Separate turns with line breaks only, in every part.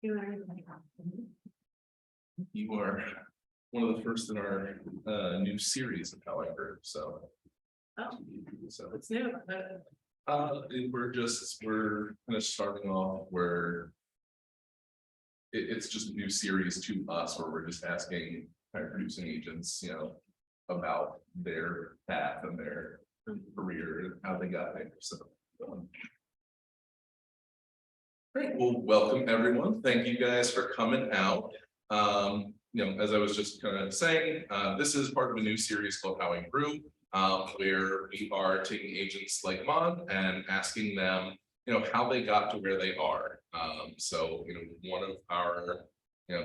You are one of the first in our new series of How I Grew, so.
Oh.
So
It's new.
we're kind of starting off where. It's just a new series to us where we're just asking high producing agents, about their path and their career and how they got there, so. Great, well, welcome everyone. Thank you guys for coming out. As I was just kind of saying, this is part of a new series called How I Grew, where we are taking agents like Mon and asking them, how they got to where they are. One of our,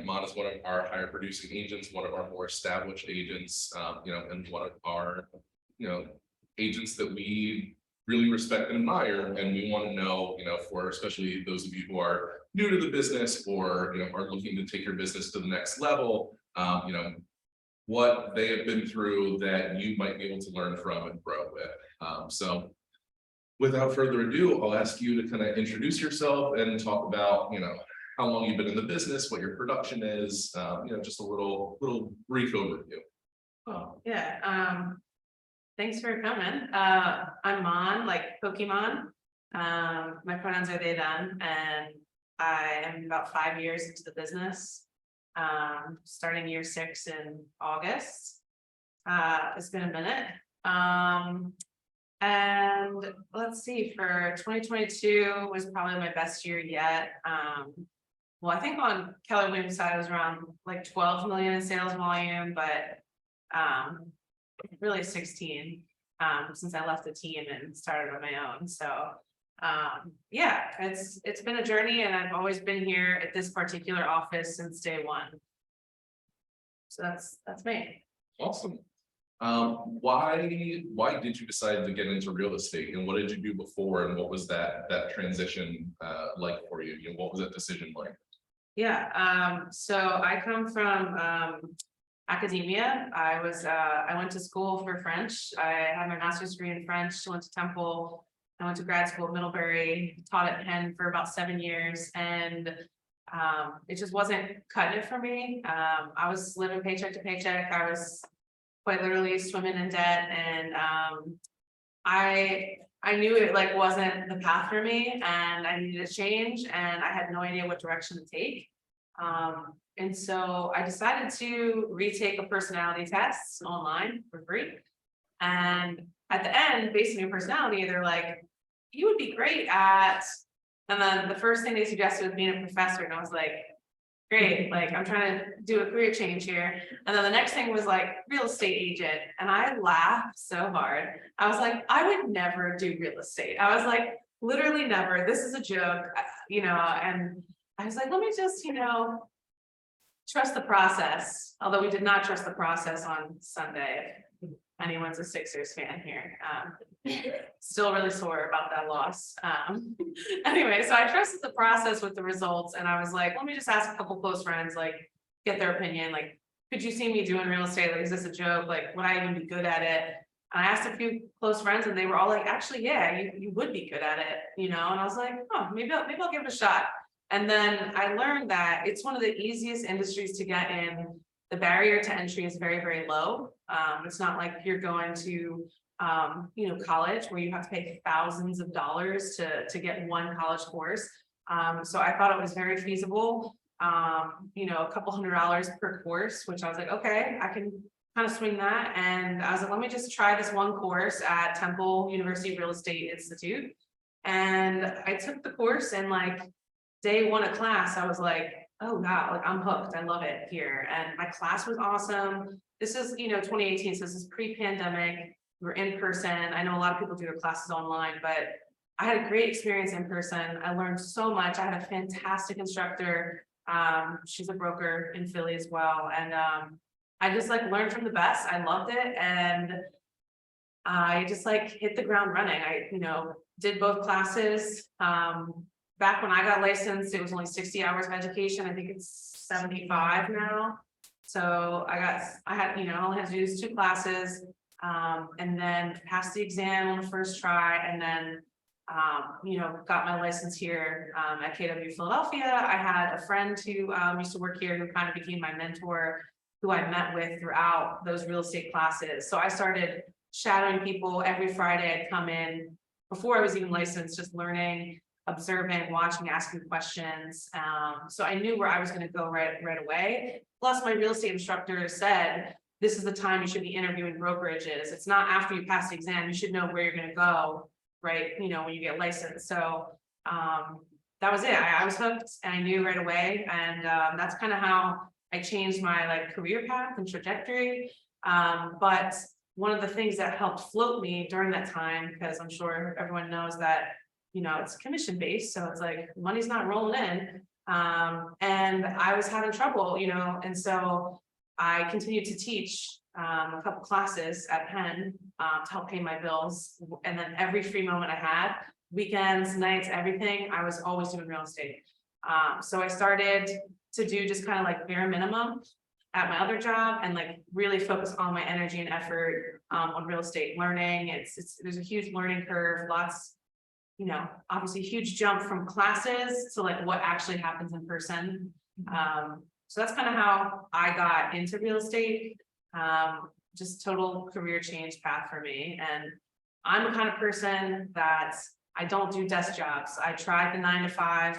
Mon is one of our higher producing agents, one of our more established agents, and one of our, agents that we really respect and admire, and we want to know, for especially those of you who are new to the business or are looking to take your business to the next level, what they have been through that you might be able to learn from and grow with. So without further ado, I'll ask you to kind of introduce yourself and talk about, how long you've been in the business, what your production is, just a little brief overview.
Oh, yeah. Thanks for coming. I'm Mon, like Pokemon. My pronouns are they, them, and I am about 5 years into the business. Starting year 6 in August. It's been a minute. And let's see, for 2022 was probably my best year yet. Well, I think on Keller Williams side, I was around like 12 million in sales volume, but really 16 since I left the team and started on my own. So yeah, it's been a journey, and I've always been here at this particular office since day one. So that's me.
Awesome. Why did you decide to get into real estate, and what did you do before, and what was that transition like for you? What was that decision like?
Yeah, so I come from academia. I went to school for French. I had my master's degree in French. I went to Temple. I went to grad school at Middlebury, taught at Penn for about 7 years, and it just wasn't cutting it for me. I was living paycheck to paycheck. I was quite literally swimming in debt, and I knew it like wasn't the path for me, and I needed a change, and I had no idea what direction to take. And so I decided to retake a personality test online for free. And at the end, based on your personality, they're like, you would be great at, and then the first thing they suggested was being a professor. And I was like, great, like I'm trying to do a career change here. And then the next thing was like real estate agent. And I laughed so hard. I was like, I would never do real estate. I was like, literally never. This is a joke, and I was like, let me just, trust the process. Although we did not trust the process on Sunday. If anyone's a Sixers fan here. Still really sore about that loss. Anyway, so I trusted the process with the results, and I was like, let me just ask a couple close friends, like, get their opinion. Like, could you see me doing real estate? Like, is this a joke? Like, would I even be good at it? And I asked a few close friends, and they were all like, actually, yeah, you would be good at it, And I was like, oh, maybe I'll give it a shot. And then I learned that it's one of the easiest industries to get in. The barrier to entry is very, very low. It's not like you're going to college where you have to pay thousands of dollars to get one college course. So I thought it was very feasible. A couple $100 per course, which I was like, okay, I can kind of swing that. And I was like, let me just try this one course at Temple University Real Estate Institute. And I took the course, and like day one of class, I was like, oh wow, like I'm hooked. I love it here. And my class was awesome. This is, 2018, so this is pre-pandemic. We were in person. I know a lot of people do their classes online, but I had a great experience in person. I learned so much. I had a fantastic instructor. She's a broker in Philly as well. And I just like learned from the best. I loved it. And I just like hit the ground running. I, did both classes. Back when I got licensed, it was only 60 hours of education. I think it's 75 now. So I only had to do 2 classes, and then passed the exam on the first try. And then got my license here at KW Philadelphia. I had a friend who used to work here who kind of became my mentor, who I met with throughout those real estate classes. So I started shadowing people every Friday. I'd come in before I was even licensed, just learning, observing, watching, asking questions. So I knew where I was going to go right away. Plus, my real estate instructor said, this is the time you should be interviewing brokerages. It's not after you pass the exam. You should know where you're going to go, right? When you get licensed. So that was it. I was hooked and I knew right away. And that's kind of how I changed my career path and trajectory. But one of the things that helped float me during that time, because I'm sure everyone knows that, it's commission based. So it's like money's not rolling in. And I was having trouble, and so I continued to teach a couple classes at Penn to help pay my bills. And then every free moment I had, weekends, nights, everything, I was always doing real estate. So I started to do just kind of bare minimum at my other job and really focus all my energy and effort on real estate learning. There's a huge learning curve, lots, obviously huge jump from classes to what actually happens in person. So that's kind of how I got into real estate. Just total career change path for me. And I'm the kind of person that I don't do desk jobs. I tried the 9 to 5.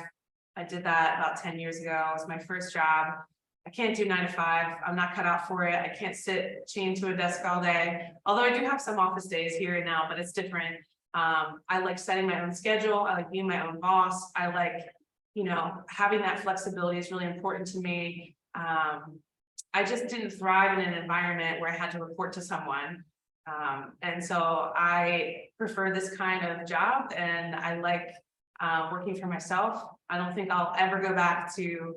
I did that about 10 years ago. It was my first job. I can't do 9 to 5. I'm not cut out for it. I can't sit chained to a desk all day. Although I do have some office days here and now, but it's different. I like setting my own schedule. I like being my own boss. I like, having that flexibility is really important to me. I just didn't thrive in an environment where I had to report to someone. And so I prefer this kind of job, and I like working for myself. I don't think I'll ever go back to,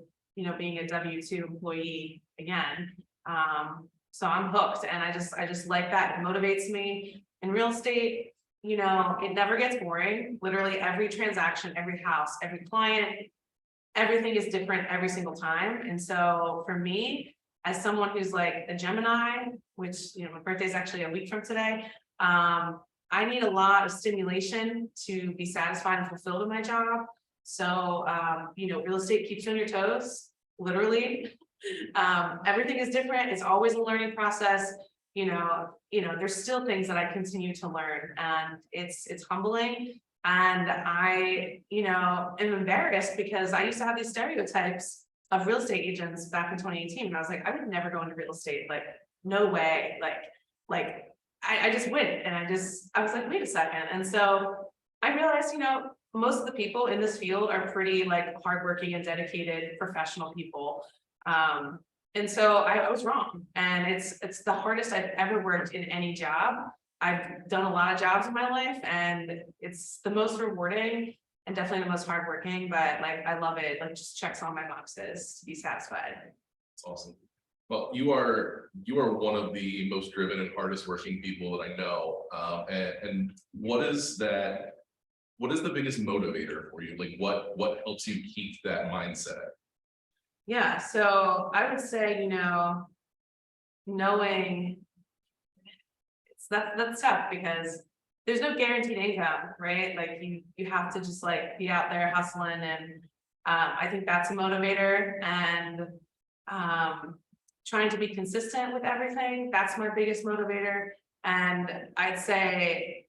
being a W-2 employee again. So I'm hooked, and I just like that. It motivates me. In real estate, it never gets boring. Literally every transaction, every house, every client, everything is different every single time. And so for me, as someone who's a Gemini, which, my birthday is actually a week from today, I need a lot of stimulation to be satisfied and fulfilled in my job. So, real estate keeps you on your toes, literally. Everything is different. It's always a learning process. There's still things that I continue to learn, and it's humbling. And I, am embarrassed because I used to have these stereotypes of real estate agents back in 2018. And I was I would never go into real estate. No way. I just went, and I was wait a second. And so I realized, most of the people in this field are pretty hardworking and dedicated professional people. And so I was wrong. And it's the hardest I've ever worked in any job. I've done a lot of jobs in my life, and it's the most rewarding and definitely the most hardworking, but I love it. Just checks all my boxes to be satisfied.
That's awesome. Well, you are one of the most driven and hardest working people that I know. And what is the biggest motivator for you? What helps you keep that mindset?
Yeah, so I would say, knowing that's tough because there's no guaranteed income, right? You have to just be out there hustling, and I think that's a motivator. And trying to be consistent with everything, that's my biggest motivator. And I'd say,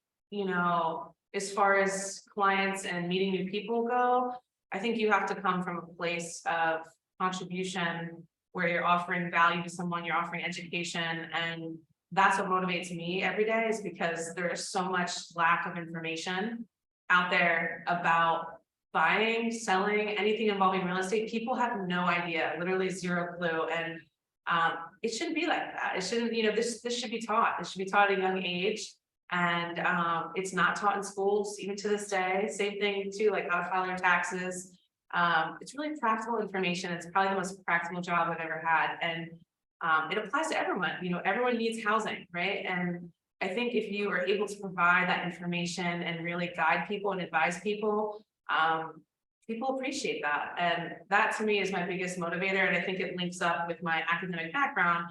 as far as clients and meeting new people go, I think you have to come from a place of contribution where you're offering value to someone, you're offering education. And that's what motivates me every day, is because there's so much lack of information out there about buying, selling, anything involving real estate. People have no idea, literally zero clue. And it shouldn't be like that. It shouldn't, this should be taught. It should be taught at a young age. And it's not taught in schools, even to this day. Same thing too, how to file your taxes. It's really practical information. It's probably the most practical job I've ever had. And it applies to everyone. Everyone needs housing, right? And I think if you are able to provide that information and really guide people and advise people, people appreciate that. And that to me is my biggest motivator. And I think it links up with my academic background,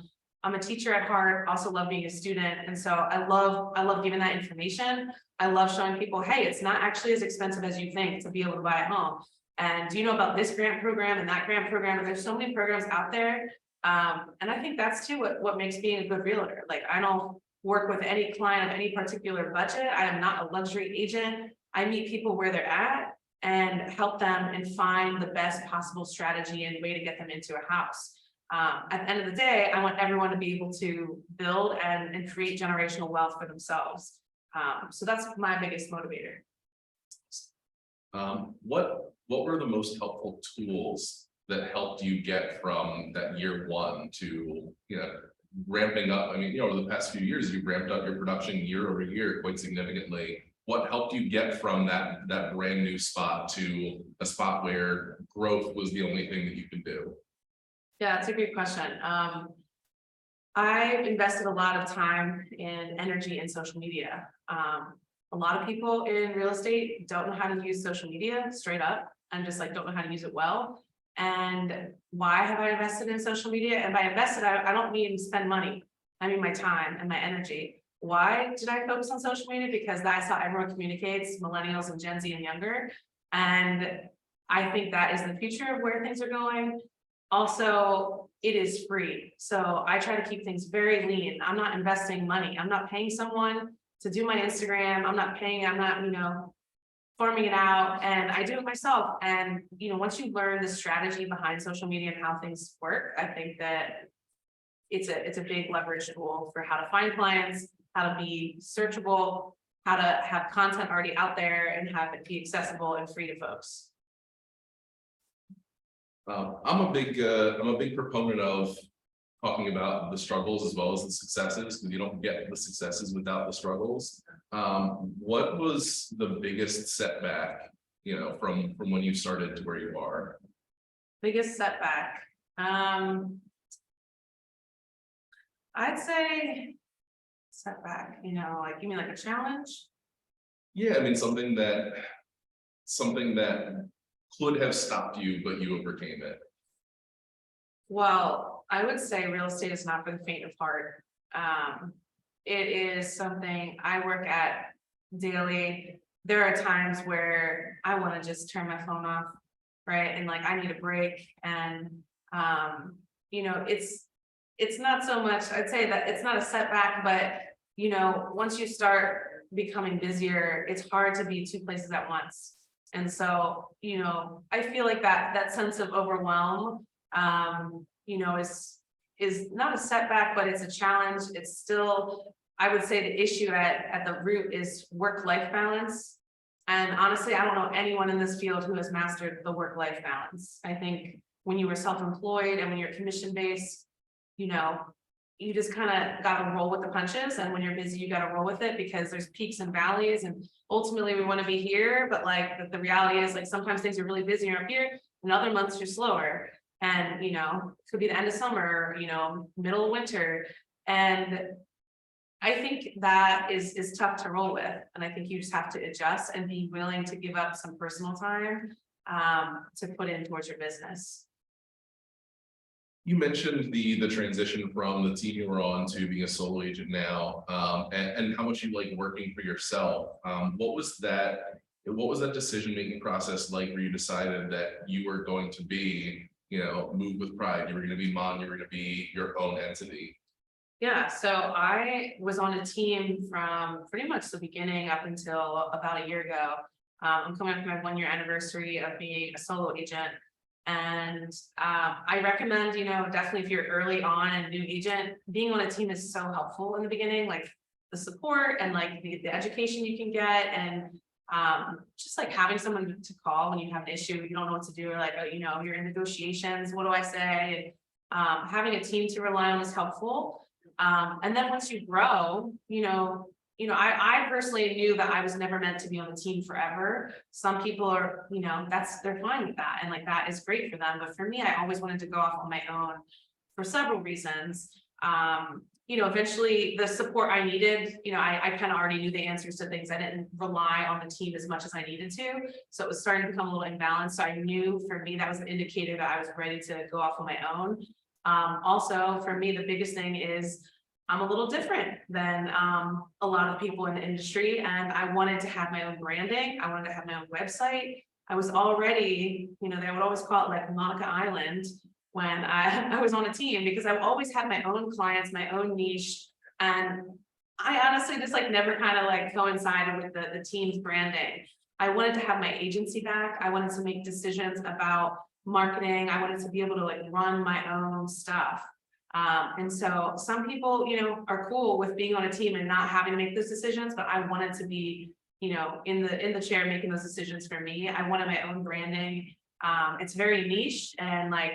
I'm a teacher at heart, also love being a student. And so I love giving that information. I love showing people, hey, it's not actually as expensive as you think to be able to buy a home. And do you know about this grant program and that grant program? And there's so many programs out there. And I think that's too what makes being a good realtor. Like, I don't work with any client of any particular budget. I am not a luxury agent. I meet people where they're at and help them and find the best possible strategy and way to get them into a house. At the end of the day, I want everyone to be able to build and create generational wealth for themselves. So that's my biggest motivator.
What were the most helpful tools that helped you get from that year one to, ramping up? I mean, over the past few years, you've ramped up your production year over year quite significantly. What helped you get from that brand new spot to a spot where growth was the only thing that you could do?
Yeah, it's a great question. I invested a lot of time in energy and social media. A lot of people in real estate don't know how to use social media straight up, and just like don't know how to use it well. And why have I invested in social media? And by invested, I don't mean spend money. I mean my time and my energy. Why did I focus on social media? Because that's how everyone communicates, millennials and Gen Z and younger. And I think that is the future of where things are going. Also, it is free. So I try to keep things very lean. I'm not investing money. I'm not paying someone to do my Instagram. I'm not, farming it out, and I do it myself. And, once you learn the strategy behind social media and how things work, I think that it's a big leverage tool for how to find clients, how to be searchable, how to have content already out there and have it be accessible and free to folks.
I'm a big proponent of talking about the struggles as well as the successes, because you don't get the successes without the struggles. What was the biggest setback, from when you started to where you are?
Biggest setback. I'd say setback, like you mean like a challenge?
Yeah, I mean something that could have stopped you, but you overcame it.
Well, I would say real estate is not for the faint of heart. It is something I work at daily. There are times where I want to just turn my phone off, right? And like, I need a break. And, it's not so much, I'd say that it's not a setback, but, once you start becoming busier, it's hard to be two places at once. And so, I feel like that sense of overwhelm, is not a setback, but it's a challenge. It's still, I would say the issue at the root is work-life balance. And honestly, I don't know anyone in this field who has mastered the work-life balance. I think when you were self-employed and when you're commission-based, you just kind of got to roll with the punches. And when you're busy, you got to roll with it, because there's peaks and valleys. And ultimately we want to be here, but like the reality is, like, sometimes things are really busy and you're up here, and other months you're slower. And, it could be the end of summer, middle of winter. And I think that is tough to roll with. And I think you just have to adjust and be willing to give up some personal time to put in towards your business.
You mentioned the transition from the team you were on to being a solo agent now, and how much you like working for yourself. What was that decision-making process like, where you decided that you were going to be, move with pride, you were going to be Mon, you were going to be your own entity?
Yeah, so I was on a team from pretty much the beginning up until about a year ago. I'm coming up to my 1-year anniversary of being a solo agent. And I recommend, definitely if you're early on and a new agent, being on a team is so helpful in the beginning, like the support and like the education you can get, and just like having someone to call when you have an issue, you don't know what to do, or like, you're in negotiations, what do I say? And having a team to rely on is helpful. And then once you grow, I personally knew that I was never meant to be on the team forever. Some people are, they're fine with that. And like, that is great for them. But for me, I always wanted to go off on my own for several reasons. Eventually the support I needed, I kind of already knew the answers to things. I didn't rely on the team as much as I needed to. So it was starting to become a little imbalanced. So I knew for me, that was an indicator that I was ready to go off on my own. Also for me, the biggest thing is I'm a little different than a lot of people in the industry, and I wanted to have my own branding. I wanted to have my own website. I was already, they would always call it like Monica Island when I was on a team, because I always had my own clients, my own niche. And I honestly just like never kind of like coincided with the team's branding. I wanted to have my agency back. I wanted to make decisions about marketing. I wanted to be able to like run my own stuff. And so some people, are cool with being on a team and not having to make those decisions, but I wanted to be, in the chair making those decisions for me. I wanted my own branding. It's very niche, and like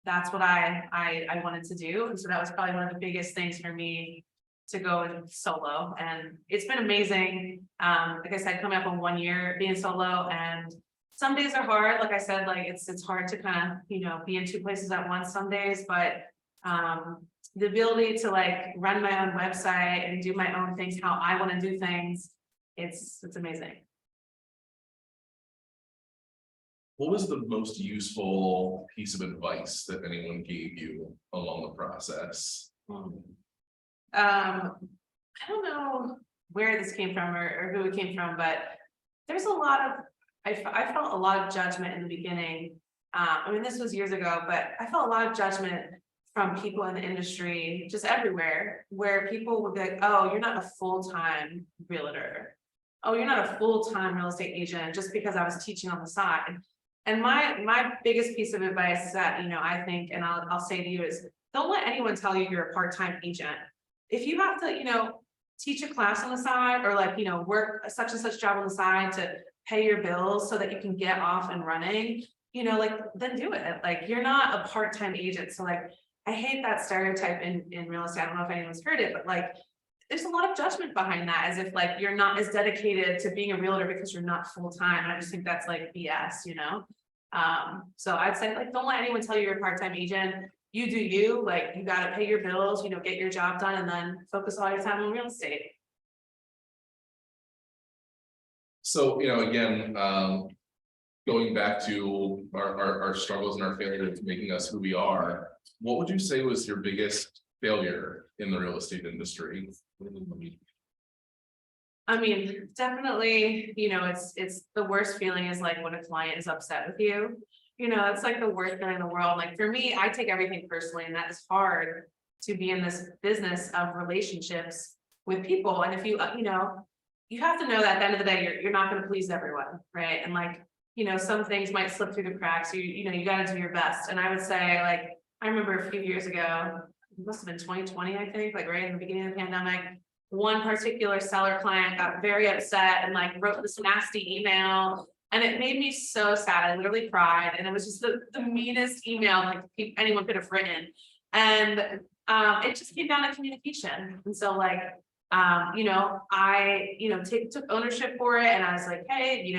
that's what I wanted to do. And so that was probably one of the biggest things for me to go solo. And it's been amazing. Like I said, coming up on 1 year being solo, and some days are hard. Like I said, like it's hard to kind of, be in two places at once some days, but the ability to like run my own website and do my own things, how I want to do things, it's amazing.
What was the most useful piece of advice that anyone gave you along the process?
I don't know where this came from or who it came from, but there's a lot of, I felt a lot of judgment in the beginning. I mean, this was years ago, but I felt a lot of judgment from people in the industry, just everywhere, where people would be like, oh, you're not a full-time realtor. Oh, you're not a full-time real estate agent, just because I was teaching on the side. And my biggest piece of advice that, I think, and I'll say to you is, don't let anyone tell you you're a part-time agent. If you have to, teach a class on the side, or like, work such and such job on the side to pay your bills so that you can get off and running, like, then do it. Like, you're not a part-time agent. So like, I hate that stereotype in real estate. I don't know if anyone's heard it, but like, there's a lot of judgment behind that, as if like you're not as dedicated to being a realtor because you're not full-time. And I just think that's like BS, So I'd say, like, don't let anyone tell you you're a part-time agent. You do you, like, you got to pay your bills, get your job done, and then focus all your time on real estate.
So, again, going back to our struggles and our failures making us who we are, what would you say was your biggest failure in the real estate industry?
I mean, definitely, it's the worst feeling is like when a client is upset with you. It's like the worst thing in the world. Like for me, I take everything personally, and that is hard to be in this business of relationships with people. And if you have to know that at the end of the day, you're not going to please everyone, right? And like, some things might slip through the cracks. You got to do your best. And I would say, like, I remember a few years ago, it must have been 2020, I think, like right in the beginning of the pandemic, one particular seller client got very upset and like wrote this nasty email, and it made me so sad. I literally cried, and it was just the meanest email like anyone could have written. And it just came down to communication. And so like, I, took ownership for it, and I was like, hey,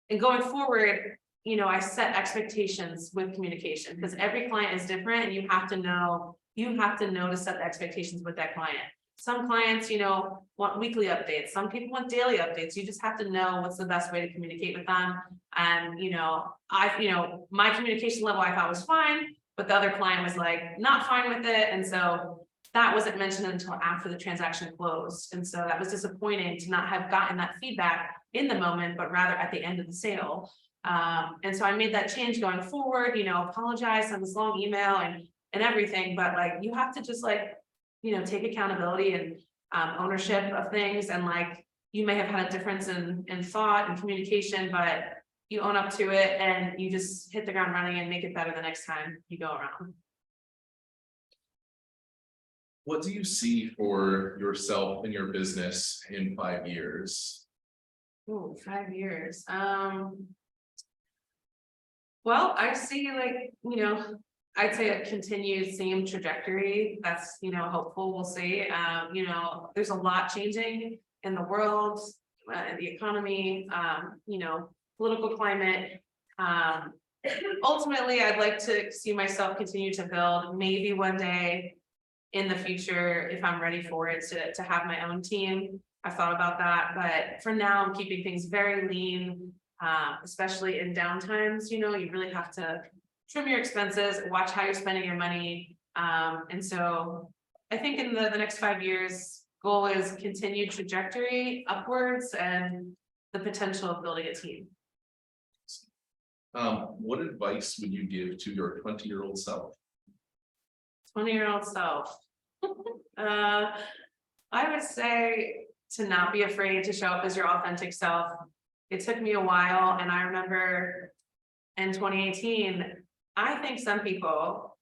and going forward, I set expectations with communication, because every client is different, and you have to know to set the expectations with that client. Some clients, want weekly updates. Some people want daily updates. You just have to know what's the best way to communicate with them. And, my communication level I thought was fine, but the other client was like not fine with it. And so that wasn't mentioned until after the transaction closed. And so that was disappointing to not have gotten that feedback in the moment, but rather at the end of the sale. And so I made that change going forward, apologize on this long email and everything, but like, you have to just like, take accountability and ownership of things. And like, you may have had a difference in thought and communication, but you own up to it, and you just hit the ground running and make it better the next time you go around.
What do you see for yourself and your business in 5 years?
Oh, 5 years. Well, I see like, I'd say a continued same trajectory. That's, hopeful. We'll see. There's a lot changing in the world, the economy, political climate. Ultimately, I'd like to see myself continue to build, maybe one day in the future, if I'm ready for it, to have my own team. I've thought about that, but for now, I'm keeping things very lean, especially in downtimes. You really have to trim your expenses, watch how you're spending your money, And so I think in the next 5 years, goal is continued trajectory upwards and the potential of building a team.
What advice would you give to your 20-year-old self?
20-year-old self. I would say to not be afraid to show up as your authentic self. It took me a while, and I remember in 2018, I think some people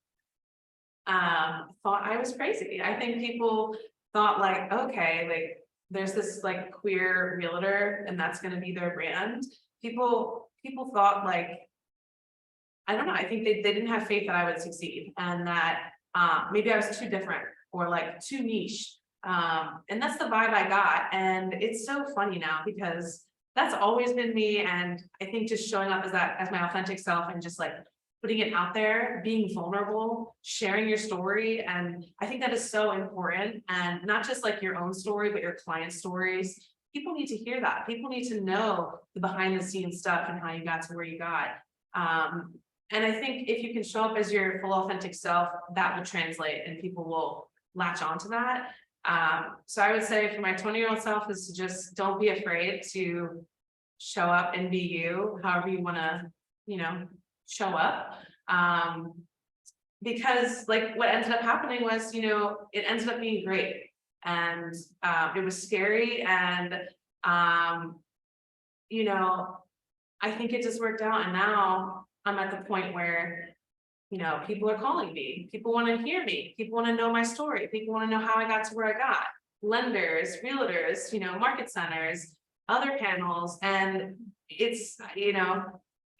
thought I was crazy. I think people thought like, okay, like there's this like queer realtor and that's going to be their brand. People thought like, I don't know, I think they didn't have faith that I would succeed, and that maybe I was too different or like too niche. And that's the vibe I got. And it's so funny now because that's always been me. And I think just showing up as my authentic self and just like putting it out there, being vulnerable, sharing your story. And I think that is so important, and not just like your own story, but your client stories. People need to hear that. People need to know the behind the scenes stuff and how you got to where you got. And I think if you can show up as your full authentic self, that will translate and people will latch onto that. So I would say for my 20-year-old self is to just don't be afraid to show up and be you, however you want to, show up. Because like what ended up happening was, it ended up being great, and it was scary, and I think it just worked out, and now I'm at the point where people are calling me, people want to hear me, people want to know my story, people want to know how I got to where I got. Lenders, realtors, market centers, other panels, and it's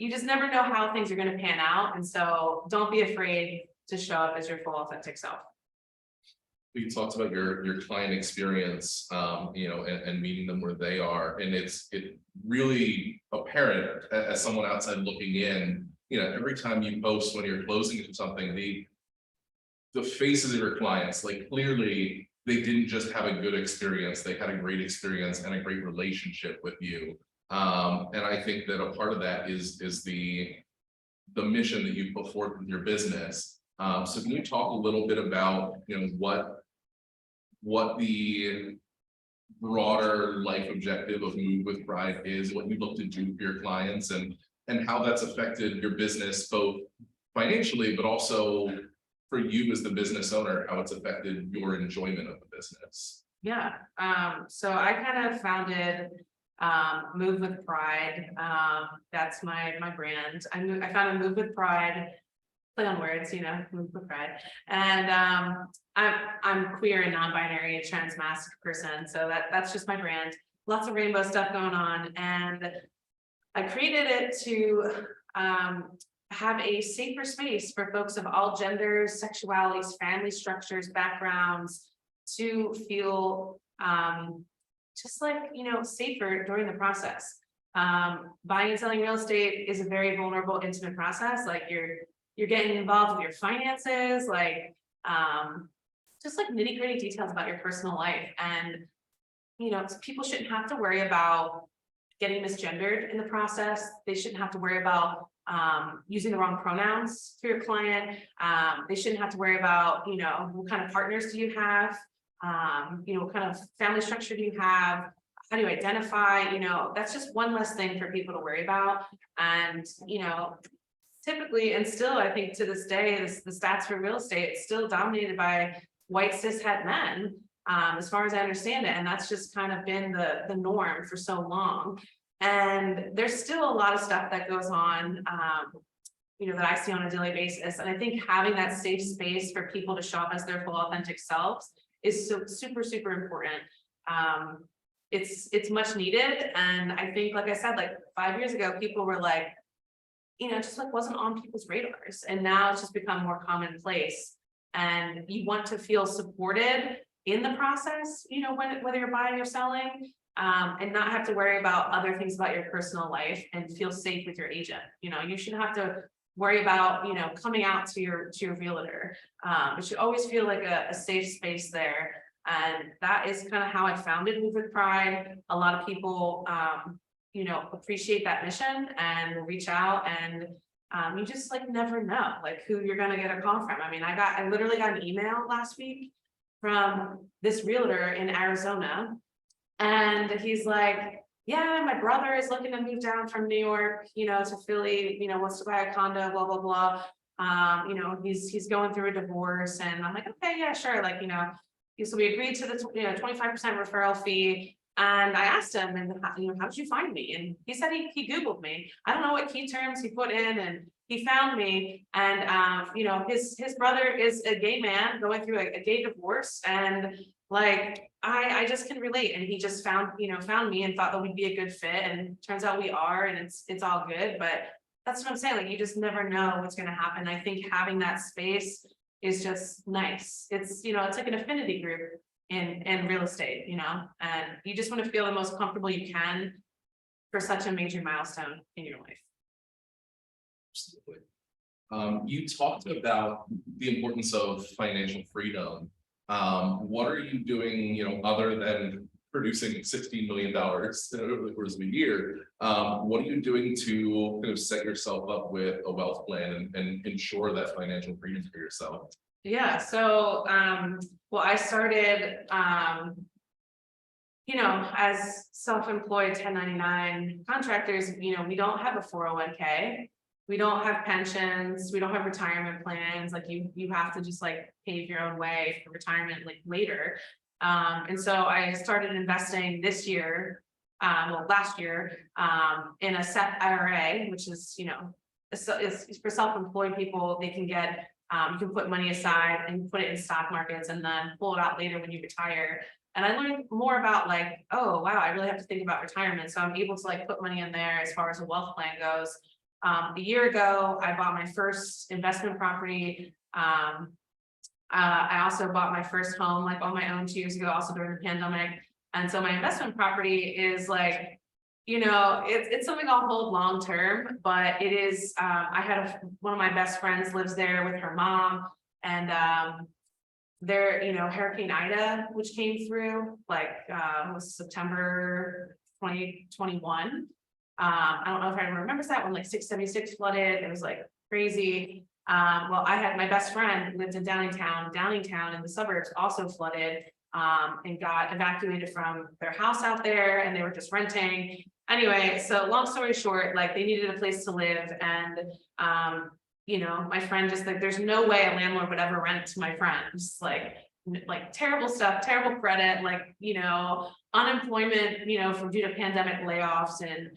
you just never know how things are going to pan out, and so don't be afraid to show up as your full authentic self.
You talked about your client experience, and meeting them where they are, and it's really apparent as someone outside looking in. Every time you post when you're closing into something, the faces of your clients, like clearly they didn't just have a good experience; they had a great experience and a great relationship with you. And I think that a part of that is the mission that you put forth with your business. So can you talk a little bit about what the broader life objective of Move with Pride is, what you look to do for your clients, and how that's affected your business both financially, but also for you as the business owner, how it's affected your enjoyment of the business?
Yeah. So I kind of founded Move with Pride. That's my brand. I founded Move with Pride, play on words, Move with Pride. And I'm queer and non-binary and trans-masc person, so that's just my brand. Lots of rainbow stuff going on, and I created it to have a safer space for folks of all genders, sexualities, family structures, backgrounds, to feel just like, safer during the process. Buying and selling real estate is a very vulnerable, intimate process. Like you're getting involved with your finances, like just like nitty-gritty details about your personal life. And people shouldn't have to worry about getting misgendered in the process. They shouldn't have to worry about using the wrong pronouns for your client. They shouldn't have to worry about, what kind of partners do you have? What kind of family structure do you have? How do you identify? That's just one less thing for people to worry about. And, typically, and still, I think to this day, the stats for real estate, it's still dominated by white cishet men, as far as I understand it. And that's just kind of been the norm for so long. And there's still a lot of stuff that goes on, that I see on a daily basis. And I think having that safe space for people to show up as their full authentic selves is so super, super important. It's much needed. And I think, like I said, like 5 years ago, people were like, just like wasn't on people's radars. And now it's just become more commonplace. And you want to feel supported in the process, whether you're buying or selling, and not have to worry about other things about your personal life, and feel safe with your agent. You shouldn't have to worry about, coming out to your realtor. It should always feel like a safe space there. And that is kind of how I founded Move with Pride. A lot of people, appreciate that mission and will reach out, and you just like never know like who you're gonna get a call from. I mean, I literally got an email last week from this realtor in Arizona. And he's like, yeah, my brother is looking to move down from New York, to Philly, wants to buy a condo, blah, blah, blah. He's going through a divorce, and I'm like, okay, yeah, sure. Like, so we agreed to the 25% referral fee. And I asked him, and how did you find me? And he said he Googled me. I don't know what key terms he put in, and he found me. And his brother is a gay man going through a gay divorce, and like I just can relate. And he just found me and thought that we'd be a good fit. And turns out we are, and it's all good. But that's what I'm saying. Like, you just never know what's gonna happen. I think having that space is just nice. It's it's like an affinity group in real estate, and you just want to feel the most comfortable you can for such a major milestone in your life.
Absolutely. You talked about the importance of financial freedom. What are you doing, other than producing $16 million over the course of a year? What are you doing to kind of set yourself up with a wealth plan and ensure that financial freedom for yourself?
Yeah, so well, I started as self-employed 1099 contractors, we don't have a 401k, we don't have pensions, we don't have retirement plans. Like, you have to just like pave your own way for retirement like later. And so I started investing this year, last year, in a SEP IRA, which is it's for self-employed people. They can get you can put money aside and put it in stock markets and then pull it out later when you retire. And I learned more about like, oh wow, I really have to think about retirement. So I'm able to like put money in there as far as a wealth plan goes. A year ago, I bought my first investment property. I also bought my first home like on my own 2 years ago, also during the pandemic. And so my investment property is like, it's something I'll hold long term, but it is, I had one of my best friends lives there with her mom, and there, Hurricane Ida, which came through like was September 2021. I don't know if everyone remembers that when like 676 flooded. It was like crazy. Well, I had my best friend lived in Downingtown in the suburbs also flooded, and got evacuated from their house out there, and they were just renting. Anyway, so long story short, like they needed a place to live, and my friend just like, there's no way a landlord would ever rent to my friends, like terrible stuff, terrible credit, like unemployment, from due to pandemic layoffs. And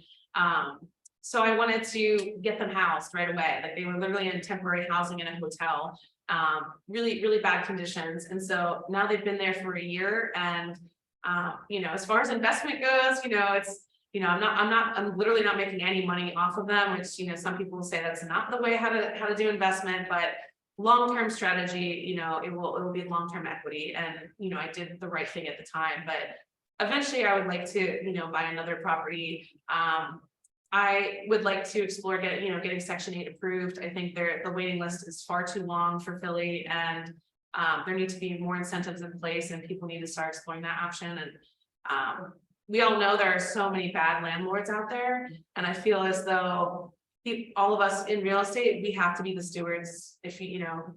so I wanted to get them housed right away. Like, they were literally in temporary housing in a hotel, really, really bad conditions. And so now they've been there for a year. And, as far as investment goes, it's, I'm literally not making any money off of them, which, some people will say that's not the way how to do investment, but long-term strategy, it will be long-term equity. And, I did the right thing at the time, but eventually I would like to, buy another property. I would like to explore getting Section 8 approved. I think the waiting list is far too long for Philly, and there need to be more incentives in place, and people need to start exploring that option. And we all know there are so many bad landlords out there, and I feel as though all of us in real estate, we have to be the stewards,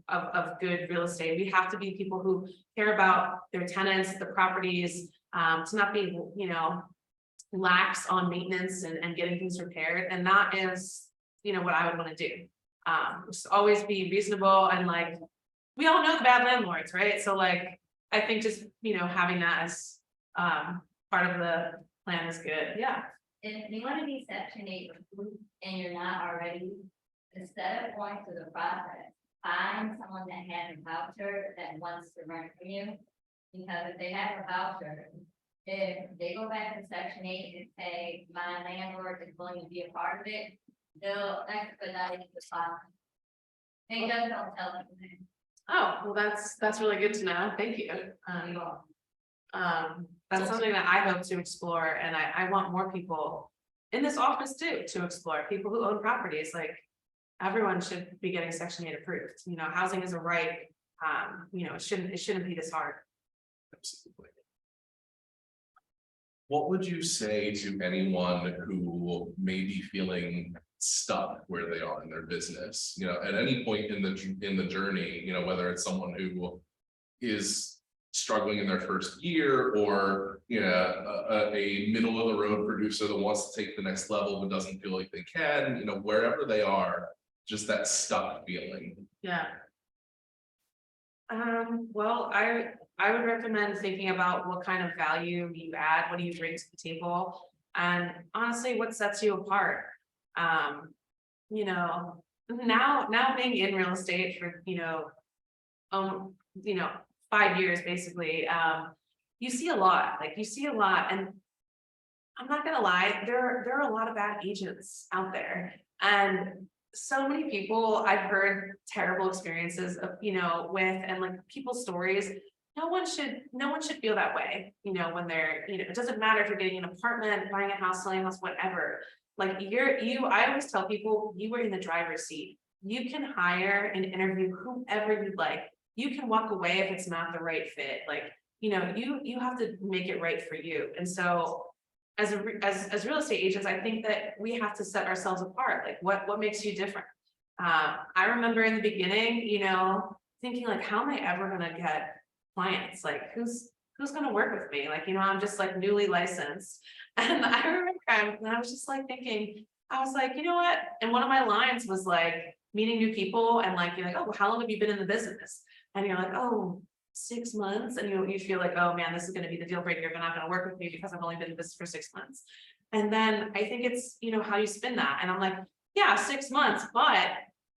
of good real estate. We have to be people who care about their tenants, the properties, to not be, lax on maintenance and getting things repaired. And that is, what I would want to do. Just always be reasonable, and like, we all know the bad landlords, right? So like, I think just, having that as part of the plan is good. Yeah.
If you want to be Section 8 approved and you're not already, instead of going through the process, find someone that has a voucher that wants to rent from you. Because if they have a voucher, if they go back to Section 8 and say, my landlord is willing to be a part of it, they'll expedite the process. They just don't tell them that.
Oh, well, that's really good to know. Thank you. That's something that I hope to explore, and I want more people in this office too to explore. People who own properties, like, everyone should be getting Section 8 approved. Housing is a right. It shouldn't be this hard.
Absolutely. what would you say to anyone who may be feeling stuck where they are in their business? You know, at any point in the journey, you know, whether it's someone who is struggling in their first year, or you know, a middle of the road producer that wants to take the next level but doesn't feel like they can, you know, wherever they are, just that stuck feeling.
Yeah. Well, I would recommend thinking about what kind of value you add, what do you bring to the table, and honestly, what sets you apart. You know, now being in real estate for, you know, 5 years basically, you see a lot, like you see a lot, and I'm not gonna lie, there are a lot of bad agents out there, and so many people I've heard terrible experiences of, you know, with, and like people's stories. No one should feel that way, you know, when they're, you know, it doesn't matter if you're getting an apartment, buying a house, selling a house, whatever. Like I always tell people, you were in the driver's seat. You can hire and interview whoever you'd like. You can walk away if it's not the right fit. Like, you know, you have to make it right for you. And so as real estate agents, I think that we have to set ourselves apart. Like what makes you different? I remember in the beginning, you know, thinking like, how am I ever gonna get clients? Like who's gonna work with me? Like, you know, I'm just like newly licensed. And I remember and I was just like thinking, I was like, you know what? And one of my lines was like meeting new people and like, you're like, oh, well, how long have you been in the business? And you're like, oh, 6 months. And you feel like, oh man, this is going to be the deal breaker. You're not going to work with me because I've only been in business for 6 months. And then I think it's, you know, how you spin that. And I'm like, yeah, 6 months, but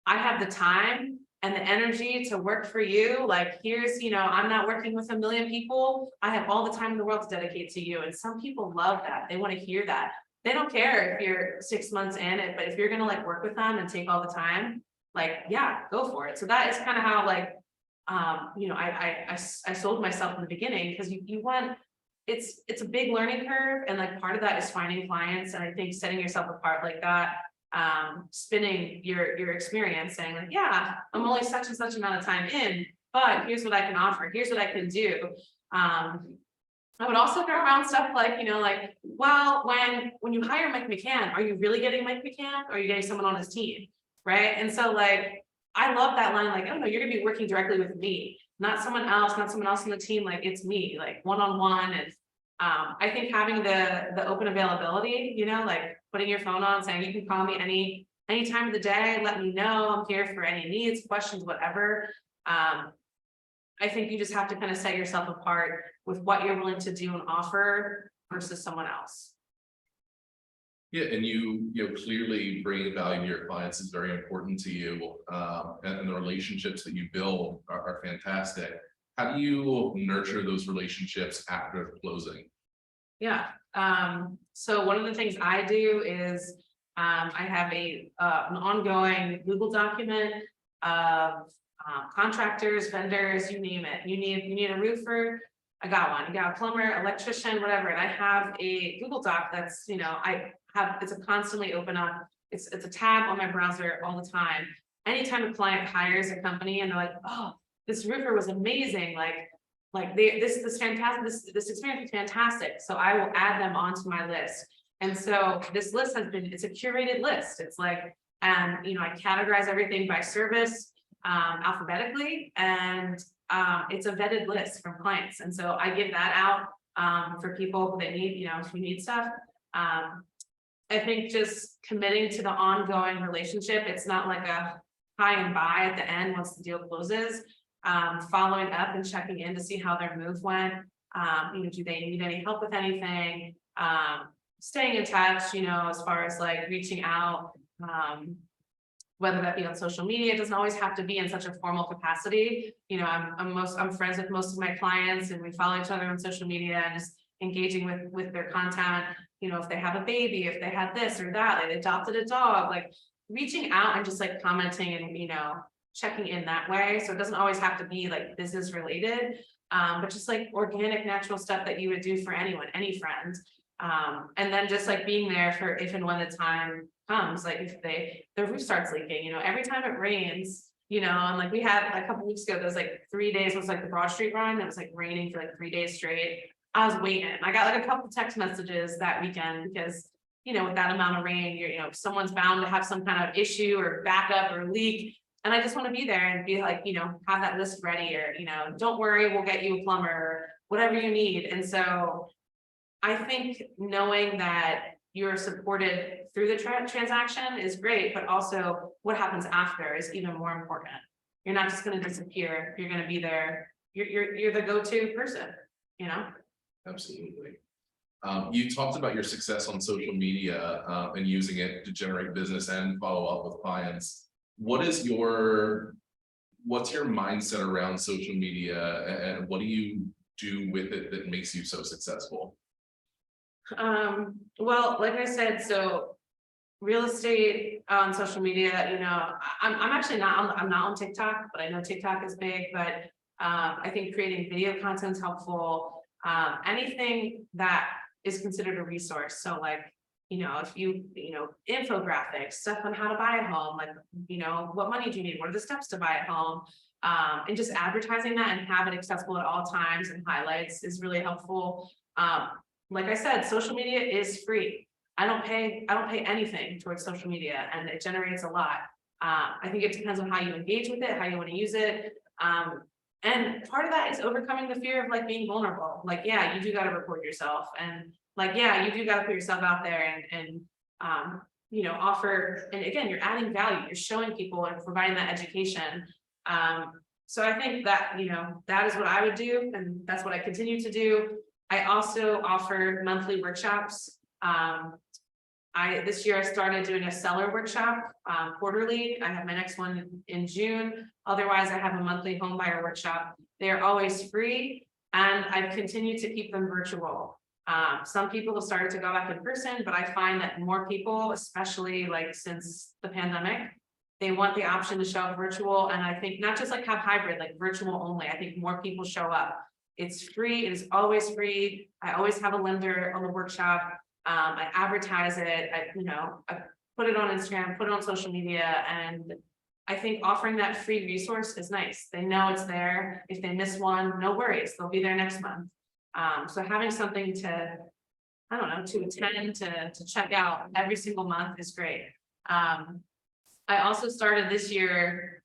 I have the time and the energy to work for you. Like, here's, you know, I'm not working with a million people. I have all the time in the world to dedicate to you. And some people love that. They want to hear that. They don't care if you're 6 months in it, but if you're going to like work with them and take all the time, like, yeah, go for it. So that is kind of how like, you know, I sold myself in the beginning, because you want, it's a big learning curve. And like part of that is finding clients. And I think setting yourself apart like that, spinning your experience, saying like, yeah, I'm only such and such amount of time in, but here's what I can offer. Here's what I can do. I would also throw around stuff like, you know, like, well, when you hire Mike McCann, are you really getting Mike McCann, or are you getting someone on his team? Right. And so like, I love that line, like, oh no, you're gonna be working directly with me, not someone else on the team, like it's me, like one-on-one. And I think having the open availability, you know, like putting your phone on, saying you can call me any time of the day, let me know, I'm here for any needs, questions, whatever. I think you just have to kind of set yourself apart with what you're willing to do and offer versus someone else.
Yeah, and you know, clearly bringing value to your clients is very important to you, and the relationships that you build are fantastic. How do you nurture those relationships after closing?
Yeah, so one of the things I do is I have an ongoing Google document of contractors, vendors, you name it. You need a roofer, I got one. You got a plumber, electrician, whatever. And I have a Google Doc that's, you know, it's a constantly open up. It's a tab on my browser all the time. Anytime a client hires a company and they're like, oh, this roofer was amazing. This fantastic, this experience is fantastic. So I will add them onto my list. And so this list it's a curated list. It's like, and you know, I categorize everything by service, alphabetically, and it's a vetted list from clients. And so I give that out for people that need, you know, who need stuff. I think just committing to the ongoing relationship, it's not like a hi and bye at the end once the deal closes. Following up and checking in to see how their move went. You know, do they need any help with anything? Staying in touch, you know, as far as like reaching out, whether that be on social media. It doesn't always have to be in such a formal capacity. You know, I'm friends with most of my clients, and we follow each other on social media and just engaging with their content. You know, if they have a baby, if they had this or that, they adopted a dog, like reaching out and just like commenting and, you know, checking in that way. So it doesn't always have to be like business related, but just like organic, natural stuff that you would do for anyone, any friend. And then just like being there for if and when the time comes, like if the roof starts leaking, you know, every time it rains, you know, and like we had a couple weeks ago, there was like 3 days was like the Broad Street run. It was like raining for like 3 days straight. I was waiting. I got like a couple text messages that weekend because, you know, with that amount of rain, someone's bound to have some kind of issue or backup or leak. And I just want to be there and be like, have that list ready, or, don't worry, we'll get you a plumber, or whatever you need. And so I think knowing that you're supported through the transaction is great, but also what happens after is even more important. You're not just going to disappear. You're going to be there. You're the go-to person,
Absolutely. You talked about your success on social media and using it to generate business and follow up with clients. What's your mindset around social media, and what do you do with it that makes you so successful?
Well, like I said, so real estate on social media, I'm actually I'm not on TikTok, but I know TikTok is big. But I think creating video content is helpful. Anything that is considered a resource. So like, if infographics, stuff on how to buy a home, like, what money do you need? What are the steps to buy a home? And just advertising that and have it accessible at all times and highlights is really helpful. Like I said, social media is free. I don't pay anything towards social media, and it generates a lot. I think it depends on how you engage with it, how you want to use it. And part of that is overcoming the fear of like being vulnerable. Like, yeah, you do got to record yourself, and like, yeah, you do got to put yourself out there and offer. And again, you're adding value, you're showing people and providing that education. So I think that, that is what I would do, and that's what I continue to do. I also offer monthly workshops. This year I started doing a seller workshop quarterly. I have my next one in June. Otherwise, I have a monthly home buyer workshop. They're always free, and I've continued to keep them virtual. Some people have started to go back in person, but I find that more people, especially like since the pandemic, they want the option to show up virtual. And I think not just like have hybrid, like virtual only. I think more people show up. It's free. It is always free. I always have a lender on the workshop. I advertise it. I put it on Instagram, put it on social media, and I think offering that free resource is nice. They know it's there. If they miss one, no worries. They'll be there next month. So having something to attend, to check out every single month is great. I also started this year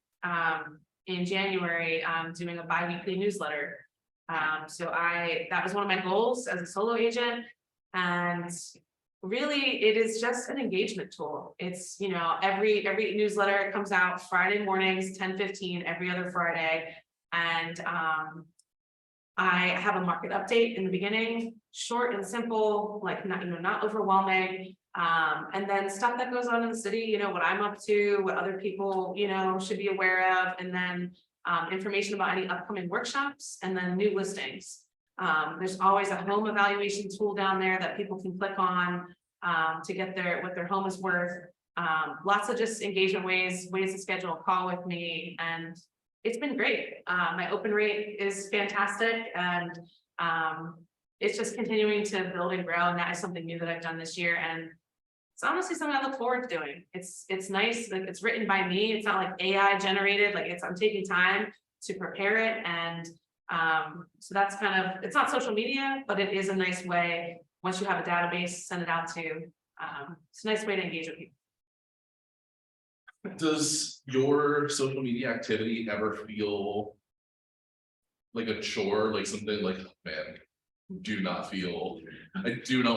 in January doing a bi-weekly newsletter. So that was one of my goals as a solo agent. And really, it is just an engagement tool. It's, every newsletter comes out Friday mornings, 10:15, every other Friday. And I have a market update in the beginning, short and simple, like not overwhelming. And then stuff that goes on in the city, what I'm up to, what other people, should be aware of, and then information about any upcoming workshops, and then new listings. There's always a home evaluation tool down there that people can click on to get what their home is worth. Lots of just engagement ways to schedule a call with me, and it's been great. My open rate is fantastic, and it's just continuing to build and grow. And that is something new that I've done this year, and it's honestly something I look forward to doing. It's nice, like it's written by me. It's not like AI generated. Like I'm taking time to prepare it, and so that's it's not social media, but it is a nice way. Once you have a database, send it out to. It's a nice way to engage with people.
Does your social media activity ever feel like a chore, like something like, man, I do not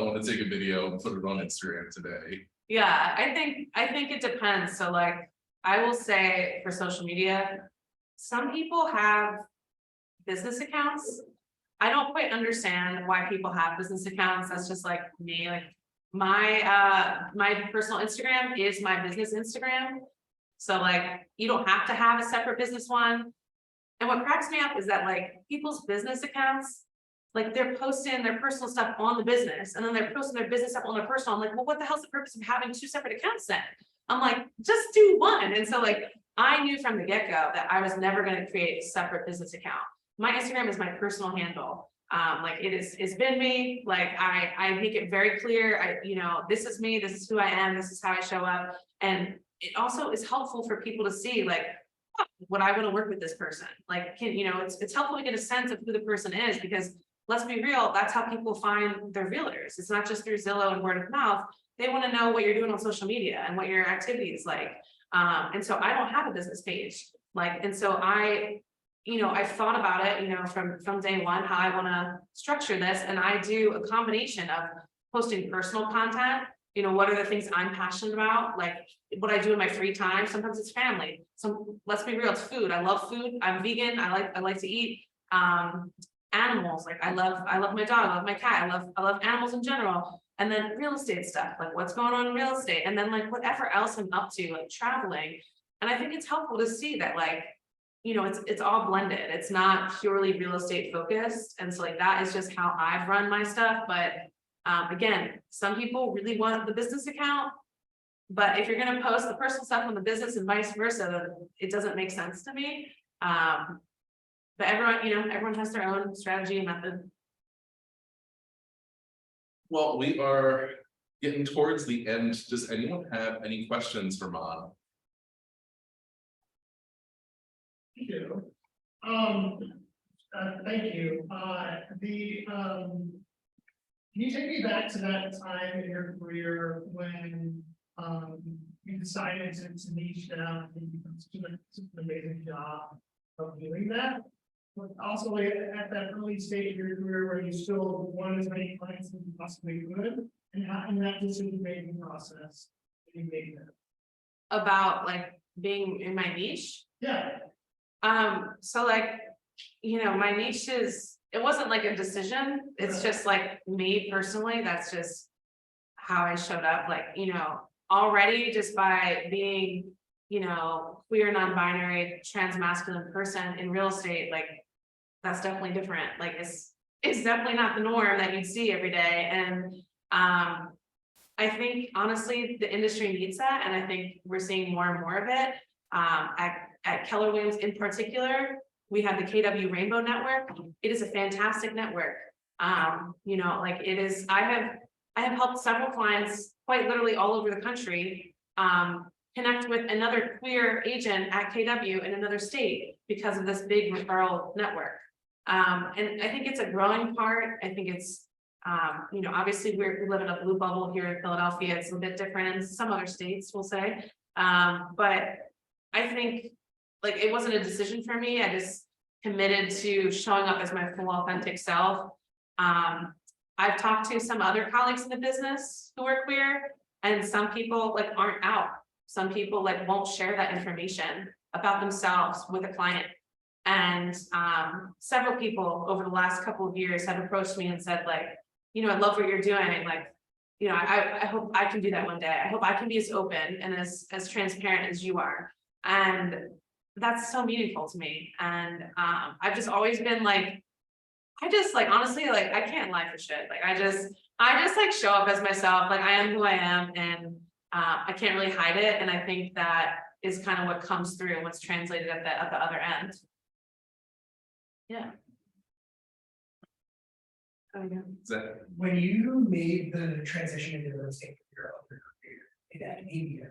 want to take a video and put it on Instagram today?
Yeah, I think it depends. So like, I will say for social media, some people have business accounts. I don't quite understand why people have business accounts. That's just like me. Like my personal Instagram is my business Instagram. So like, you don't have to have a separate business one. And what cracks me up is that like people's business accounts, like they're posting their personal stuff on the business, and then they're posting their business stuff on their personal. I'm like, well, what the hell's the purpose of having two separate accounts then? I'm like, just do one. And so like, I knew from the get-go that I was never going to create a separate business account. My Instagram is my personal handle. Like it's been me. Like I make it very clear. This is me. This is who I am. This is how I show up. And it also is helpful for people to see like, would I want to work with this person? Like, it's helpful to get a sense of who the person is, because let's be real, that's how people find their realtors. It's not just through Zillow and word of mouth. They want to know what you're doing on social media and what your activity is like. And so I don't have a business page, like, and so I've thought about it, from day one, how I want to structure this, and I do a combination of posting personal content. What are the things I'm passionate about, like what I do in my free time. Sometimes it's family. Let's be real, it's food. I love food. I'm vegan. I like to eat animals. Like I love my dog. I love my cat. I love animals in general. And then real estate stuff, like what's going on in real estate, and then like whatever else I'm up to, like traveling. And I think it's helpful to see that, like, it's all blended. It's not purely real estate focused. And so like that is just how I've run my stuff. But again, some people really want the business account. But if you're going to post the personal stuff on the business and vice versa, then it doesn't make sense to me. But everyone has their own strategy and method.
Well, we are getting towards the end. Does anyone have any questions for Mon?
Thank you. Thank you. Can you take me back to that time in your career when you decided to niche down and you did such an amazing job of doing that? But also like, at that early stage of your career where you still wanted as many clients as you possibly could, and how in that decision-making process that you made that?
About like being in my niche.
Yeah.
So like, my niche it wasn't like a decision. It's just like me personally, that's just how I showed up, like, already just by being, queer, non-binary, trans-masculine person in real estate, like that's definitely different. Like it's definitely not the norm that you'd see every day. And I think honestly, the industry needs that. And I think we're seeing more and more of it. At Keller Williams in particular, we have the KW Rainbow Network. It is a fantastic network. Like it is, I have helped several clients quite literally all over the country connect with another queer agent at KW in another state because of this big referral network. And I think it's a growing part. I think it's, obviously we live in a blue bubble here in Philadelphia. It's a bit different in some other states, we'll say. But I think like it wasn't a decision for me. I just committed to showing up as my full authentic self. I've talked to some other colleagues in the business who are queer, and some people like aren't out. Some people like won't share that information about themselves with a client. And several people over the last couple of years have approached me and said like, I love what you're doing. Like, I hope I can do that one day. I hope I can be as open and as transparent as you are. And that's so meaningful to me. And I've just always been like, I just like, honestly, like I can't lie for shit. Like I just like show up as myself. Like I am who I am, and I can't really hide it. And I think that is kind of what comes through and what's translated at the other end. Yeah. Oh yeah.
Zach?
When you made the transition into real estate career in academia,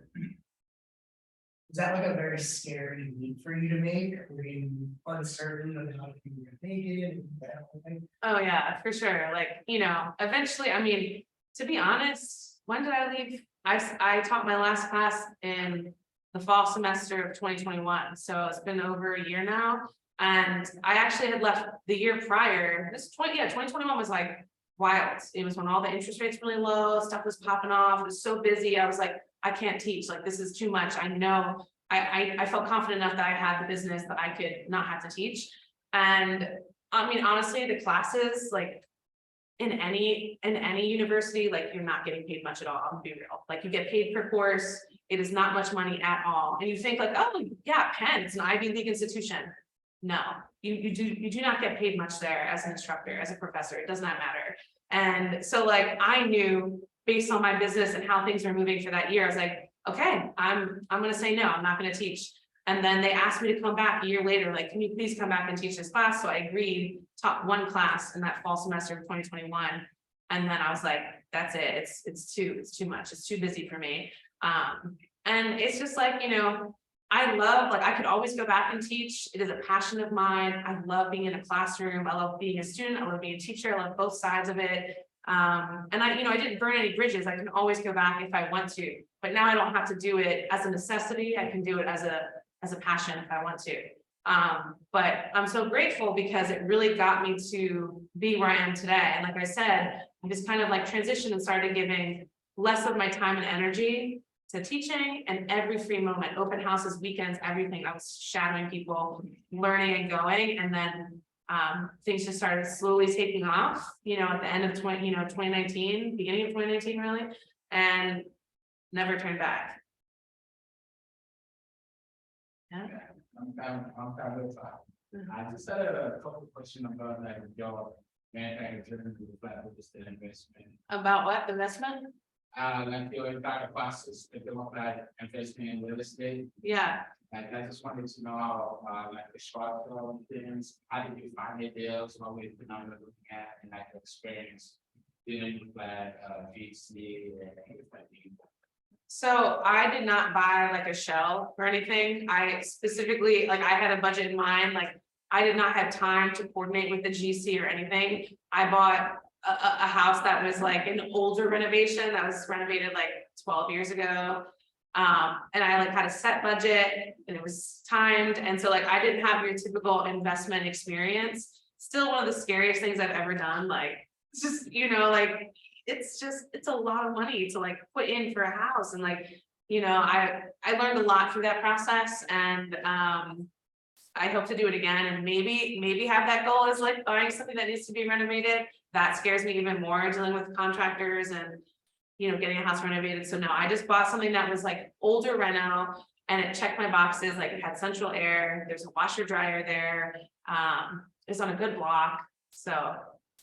was that like a very scary leap for you to make? Were you uncertain of how you were gonna make it and that whole thing?
Oh yeah, for sure. Like, eventually, I mean, to be honest, when did I leave? I taught my last class in the fall semester of 2021. So it's been over a year now. And I actually had left the year prior. 2021 was like wild. It was when all the interest rates really low, stuff was popping off. It was so busy. I was like, I can't teach. Like, this is too much. I know I felt confident enough that I had the business that I could not have to teach. And I mean, honestly, the classes, like in any university, like you're not getting paid much at all. I'll be real. Like you get paid per course. It is not much money at all. And you think like, oh yeah, Penn, it's an Ivy League institution. No, you do not get paid much there as an instructor, as a professor. It does not matter. And so like I knew based on my business and how things were moving for that year, I was like, okay, I'm going to say no, I'm not going to teach. And then they asked me to come back a year later, like, can you please come back and teach this class? So I agreed, taught one class in that fall semester of 2021. And then I was like, that's it. It's too much. It's too busy for me. And it's just like, I love, like, I could always go back and teach. It is a passion of mine. I love being in a classroom. I love being a student. I love being a teacher. I love both sides of it. And I didn't burn any bridges. I can always go back if I want to, but now I don't have to do it as a necessity. I can do it as a passion if I want to. But I'm so grateful because it really got me to be where I am today. And like I said, I just kind of like transitioned and started giving less of my time and energy to teaching, and every free moment, open houses, weekends, everything. I was shadowing people, learning and going, and then things just started slowly taking off, at the end of 2019, beginning of 2019 really, and never turned back. Yeah.
I'm kind of, I just had a couple of questions about like your manufacturing investment.
About what investment?
Like your entire process, if you look at investment in real estate,
Yeah.
like I just wanted to know, like the short term things, how did you find the deals, what were you looking at, and like your experience dealing with like VC and things like that.
So I did not buy like a shell or anything. I specifically, like, I had a budget in mind, like I did not have time to coordinate with the GC or anything. I bought a house that was like an older renovation that was renovated like 12 years ago. And I like had a set budget and it was timed. And so like, I didn't have your typical investment experience. Still one of the scariest things I've ever done. Like, it's just, like, it's a lot of money to like put in for a house. And like, I learned a lot through that process, and I hope to do it again, and maybe have that goal as like buying something that needs to be renovated. That scares me even more, dealing with contractors and getting a house renovated. So no, I just bought something that was like older reno, and it checked my boxes. Like, it had central air, there's a washer dryer there, it's on a good block. So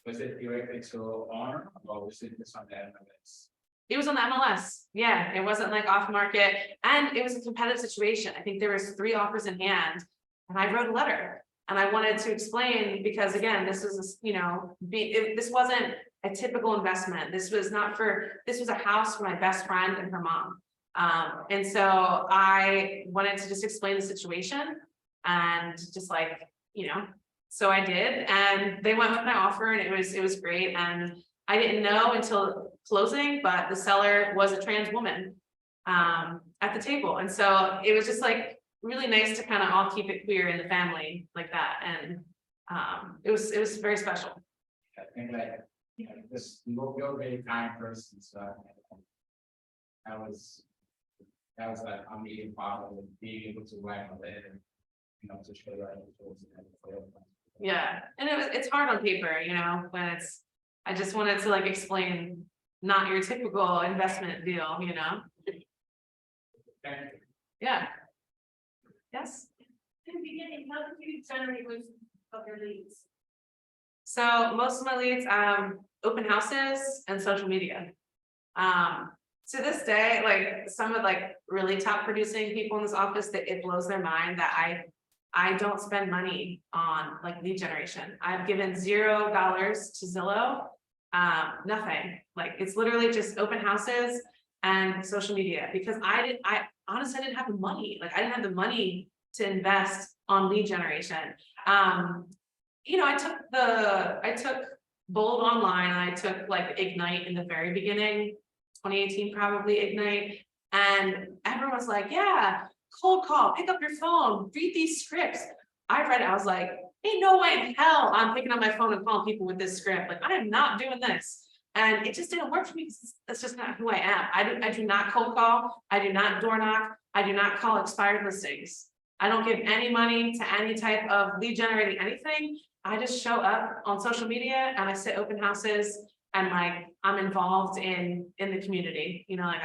Was it directly to owner or was it just on the MLS?
it was on the MLS. Yeah, it wasn't like off market, and it was a competitive situation. I think there was 3 offers in hand, and I wrote a letter, and I wanted to explain, because again, this was, this wasn't a typical investment. This was a house for my best friend and her mom. And so I wanted to just explain the situation, and just like, so I did, and they went with my offer, and it was great. And I didn't know until closing, but the seller was a trans woman at the table. And so it was just like really nice to kind of all keep it queer in the family like that. And it was very special.
I think like, this, you're a very kind person, so that was like, I'm being part of it, being able to write on it, and, to show that.
Yeah, and it's hard on paper, when I just wanted to like explain not your typical investment deal, Yeah. Yes.
In the beginning, how did you generate most of your leads?
So most of my leads, open houses and social media. To this day, like some of like really top producing people in this office, that it blows their mind that I don't spend money on like lead generation. I've given $0 to Zillow, nothing. Like, it's literally just open houses and social media, because I honestly didn't have the money. Like, I didn't have the money to invest on lead generation. I took Bold online, and I took like Ignite in the very beginning, 2018 probably, Ignite, and everyone was like, yeah, cold call, pick up your phone, read these scripts. I read it, I was like, ain't no way in hell I'm picking up my phone and calling people with this script. Like, I am not doing this. And it just didn't work for me, because that's just not who I am. I do not cold call, I do not door knock, I do not call expired listings. I don't give any money to any type of lead generating anything. I just show up on social media, and I sit open houses, and like I'm involved in the community, like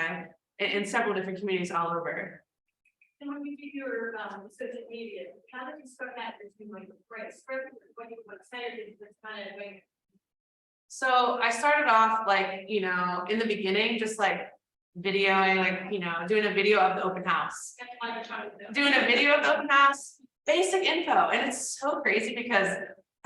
in several different communities all over.
And when you do your social media, how did you start that? Did you like write a script, what you would say, or just kind of like?
So I started off like, in the beginning, just like videoing, like, doing a video of the open house. Doing a video of the open house, basic info. And it's so crazy because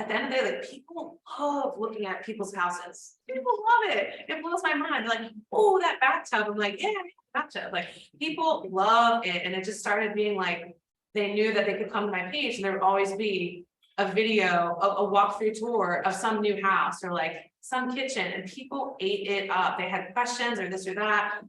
at the end of the day, like, people love looking at people's houses. People love it. It blows my mind. They're like, oh, that bathtub. I'm like, yeah, bathtub. Like, people love it. And it just started being like, they knew that they could come to my page and there would always be a video, a walkthrough tour of some new house or like some kitchen, and people ate it up. They had questions or this or that.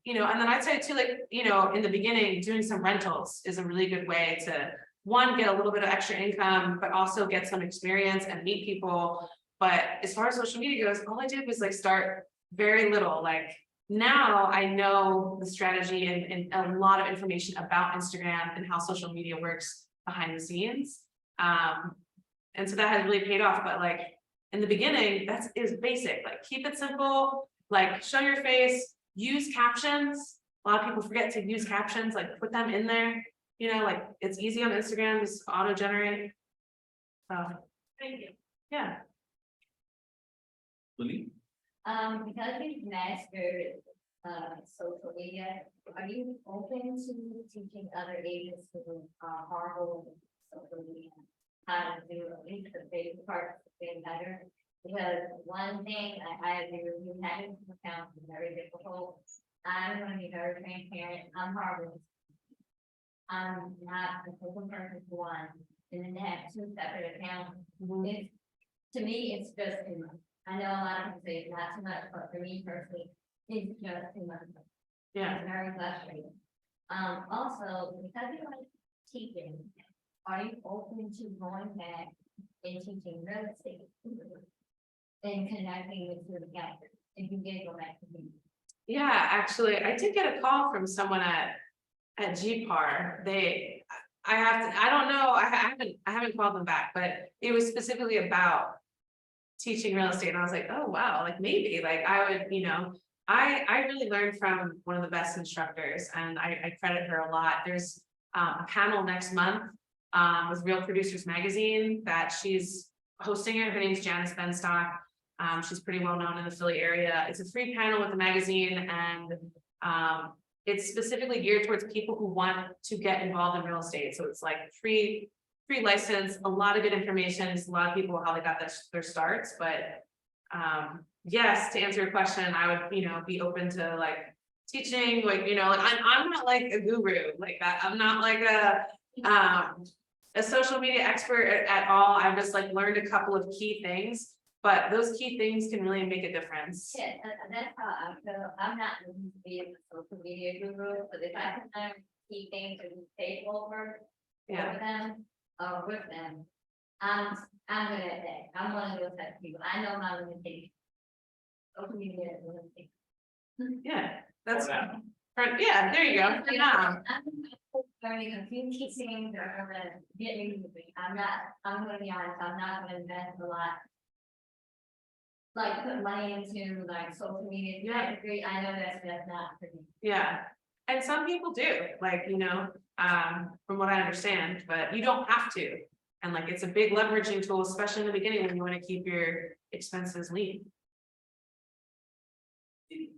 You know, and then I'd say too, like, you know, in the beginning, doing some rentals is a really good way to, one, get a little bit of extra income, but also get some experience and meet people. But as far as social media goes, all I did was like start very little. Like, now I know the strategy and a lot of information about Instagram and how social media works behind the scenes. And so that has really paid off. But like, in the beginning, is basic, like, keep it simple, like, show your face, use captions. A lot of people forget to use captions, like, put them in there, you know, like, it's easy on Instagram, just auto generate. So,
Thank you.
yeah.
Lily?
Because you've mastered, social media, are you open to teaching other agents who are horrible with social media? How to do at least the basic parts being better? Because one thing I agree with you, having some accounts is very difficult. I'm gonna be very transparent, I'm horrible. I'm not a single person for one, and then to have two separate accounts, it's, to me, it's just too much. I know a lot of people say it's not too much, but for me personally, it's just too much.
Yeah.
It's very frustrating. Also, because you like teaching, are you open to going back and teaching real estate? And connecting with your account, if you did go back to me?
Yeah, actually, I did get a call from someone at GPAR. I don't know, I haven't called them back, but it was specifically about teaching real estate. And I was like, oh, wow, like, maybe, like, I would, you know, I really learned from one of the best instructors, and I credit her a lot. There's a panel next month with Real Producers Magazine that she's hosting it. Her name's Janice Benstock. She's pretty well known in the Philly area. It's a free panel with the magazine, and it's specifically geared towards people who want to get involved in real estate. So it's like free license, a lot of good information. It's a lot of people how they got their starts. But yes, to answer your question, I would, you know, be open to like teaching, like, you know, like, I'm not like a guru like that. I'm not like a social media expert at all. I've just like learned a couple of key things. But those key things can really make a difference.
Yeah, that's how I feel. I'm not looking to be a social media guru, but if I can learn key things and take over
Yeah.
for them or with them, I'm good at that. I'm one of those type of people. I know my limitations. Social media is a limitation.
Yeah, that's,
Yeah.
yeah, there you go. Yeah.
I'm learning a few key things that are gonna get me moving. I'm gonna be honest, I'm not gonna invest a lot. Like put money into like social media.
Yeah.
I know that's not for me.
Yeah, and some people do, like, you know, from what I understand, but you don't have to. And like, it's a big leveraging tool, especially in the beginning when you want to keep your expenses lean.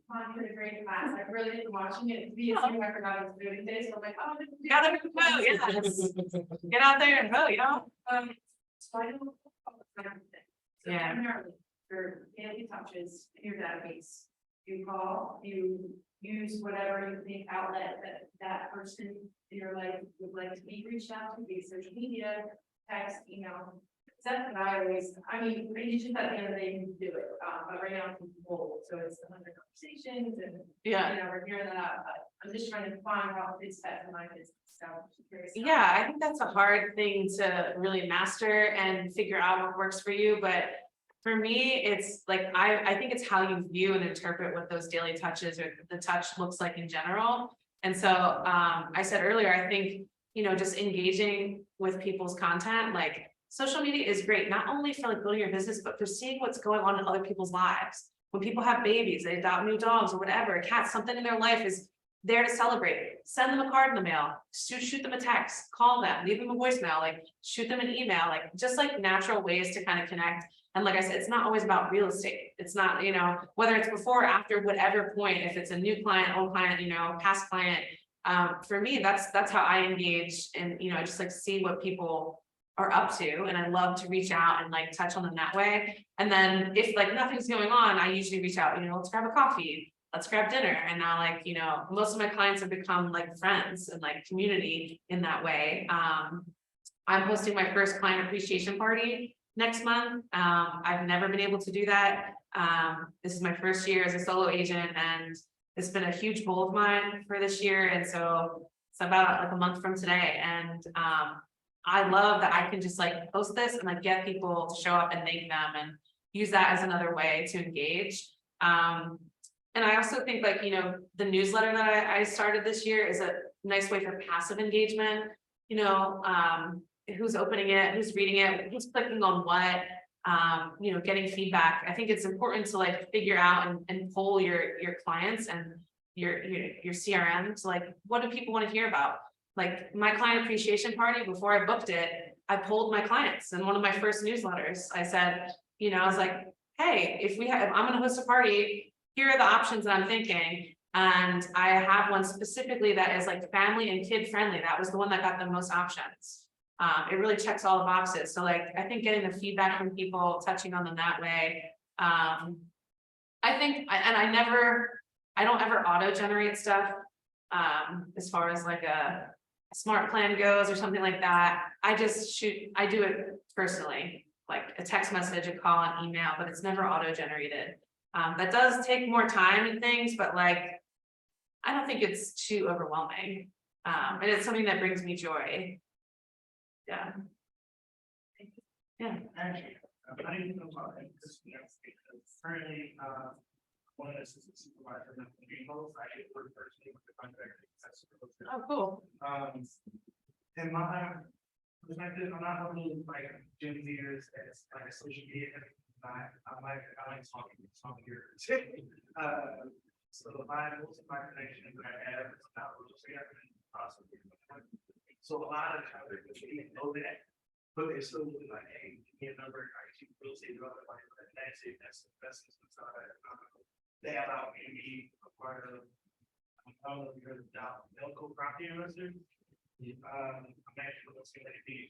On a great class, I've really been watching it via Zoom. I forgot I was doing today, so I'm like, oh.
You gotta vote, yes. Get out there and vote, you know?
So I don't. So
Yeah.
primarily, your daily touches in your database, you call, you use whatever you think outlet that person in your life would like to be reached out to, be it social media, text, email. That's what I always, I mean, it's just at the end of the day, you can do it, but right now it's bold, so it's 100 conversations and.
Yeah.
You know, we're hearing that out, but I'm just trying to find how it's that in my business, so. I'm just curious.
Yeah, I think that's a hard thing to really master and figure out what works for you, but for me, it's like, I think it's how you view and interpret what those daily touches or the touch looks like in general. And so, I said earlier, I think, you know, just engaging with people's content, like social media is great, not only for like building your business, but for seeing what's going on in other people's lives. When people have babies, they adopt new dogs or whatever, cats, something in their life is there to celebrate. Send them a card in the mail, shoot them a text, call them, leave them a voicemail, like shoot them an email, like just like natural ways to kind of connect. And like I said, it's not always about real estate. It's not, you know, whether it's before or after, whatever point, if it's a new client, old client, you know, past client. For me, that's how I engage and, you know, I just like see what people are up to, and I love to reach out and like touch on them that way. And then if like nothing's going on, I usually reach out, let's grab a coffee, let's grab dinner. And now like, most of my clients have become like friends and like community in that way. I'm hosting my first client appreciation party next month. I've never been able to do that. This is my first year as a solo agent, and it's been a huge goal of mine for this year. And so it's about like a month from today. And I love that I can just like post this and like get people to show up and thank them and use that as another way to engage. And I also think like, the newsletter that I started this year is a nice way for passive engagement, who's opening it, who's reading it, who's clicking on what, getting feedback. I think it's important to like figure out and poll your clients and your CRM to like, what do people want to hear about? Like my client appreciation party, before I booked it, I polled my clients in one of my first newsletters. I said, I was like, hey, if I'm going to host a party, here are the options that I'm thinking. And I have one specifically that is like family and kid friendly. That was the one that got the most options. It really checks all the boxes. So like, I think getting the feedback from people, touching on them that way. I think, I don't ever auto generate stuff. As far as like a smart plan goes or something like that. I do it personally, like a text message, a call, an email, but it's never auto generated. That does take more time and things, but like, I don't think it's too overwhelming. And it's something that brings me joy. Yeah. Yeah.
Actually, I didn't know about it, because currently, one of the assistant supervisors in the host, I work personally with the contractor.
Oh, cool.
In my perspective, I'm not really like gym leaders as like a social media. I like talking here. So most of my connections that I have is not really possible. So a lot of times they know that, but they're still like, hey, give me a number, I keep real estate development, like that's it, that's the best. They allow me to be a part of, I don't know if you're the Delco property investor. I'm actually looking at the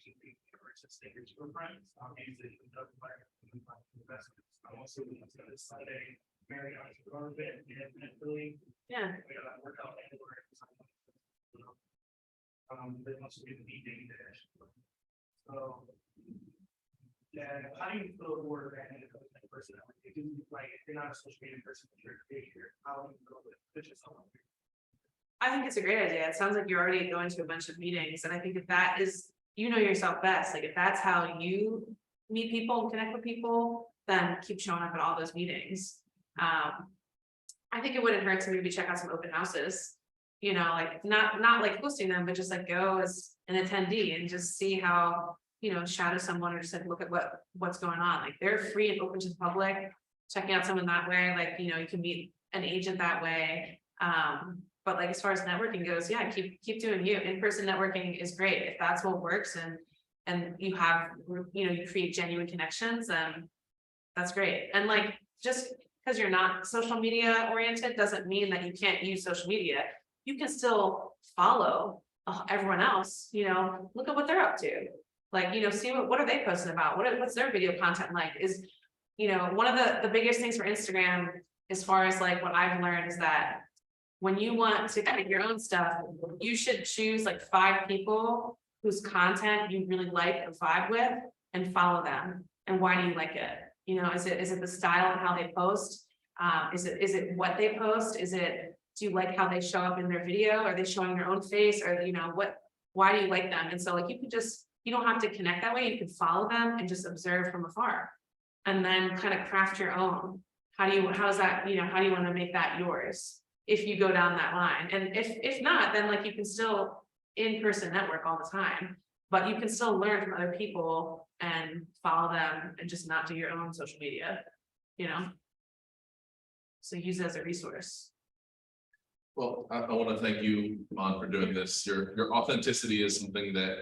purchase stickers for friends. I'm using the investments. I'm also doing this Sunday, very nice event, and really,
Yeah.
we got to work out anywhere. There must be the meeting there. So, yeah, how do you feel more than a person? Like, if you're not a social media person, but you're a creator, how do you feel with pitches?
I think it's a great idea. It sounds like you're already going to a bunch of meetings. And I think if that is, yourself best, like if that's how you meet people and connect with people, then keep showing up at all those meetings. I think it wouldn't hurt to maybe check out some open houses, like not like hosting them, but just like go as an attendee and just see how, shadow someone or just like look at what's going on. Like they're free and open to the public. Checking out someone that way, like, you can meet an agent that way. But like as far as networking goes, yeah, keep doing you. In-person networking is great if that's what works, and you have, you create genuine connections, that's great. And like just because you're not social media oriented doesn't mean that you can't use social media. You can still follow everyone else, look at what they're up to. Like, see what are they posting about? What's their video content like? Is, one of the biggest things for Instagram, as far as like what I've learned, is that when you want to edit your own stuff, you should choose like 5 people whose content you really like and vibe with and follow them. And why do you like it? Is it the style of how they post? Is it what they post? Do you like how they show up in their video? Are they showing their own face? Or, why do you like them? And so like, you don't have to connect that way. You can follow them and just observe from afar. And then kind of craft your own. How do you want to make that yours? If you go down that line, and if not, then like you can still in-person network all the time, but you can still learn from other people and follow them and just not do your own social media, so use it as a resource.
Well, I want to thank you, Mon, for doing this. Your authenticity is something that,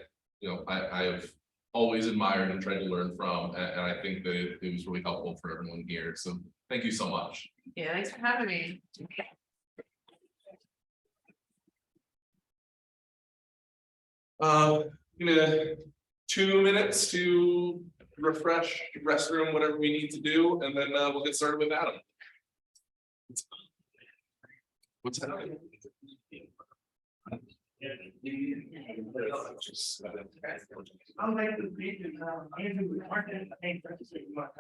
I have always admired and tried to learn from, and I think that it was really helpful for everyone here. So thank you so much.
Yeah, thanks for having me.
I'm gonna 2 minutes to refresh, restroom, whatever we need to do, and then we'll get started with Adam. What's happening?
I'm like the big, Andrew, we aren't in the main purpose of what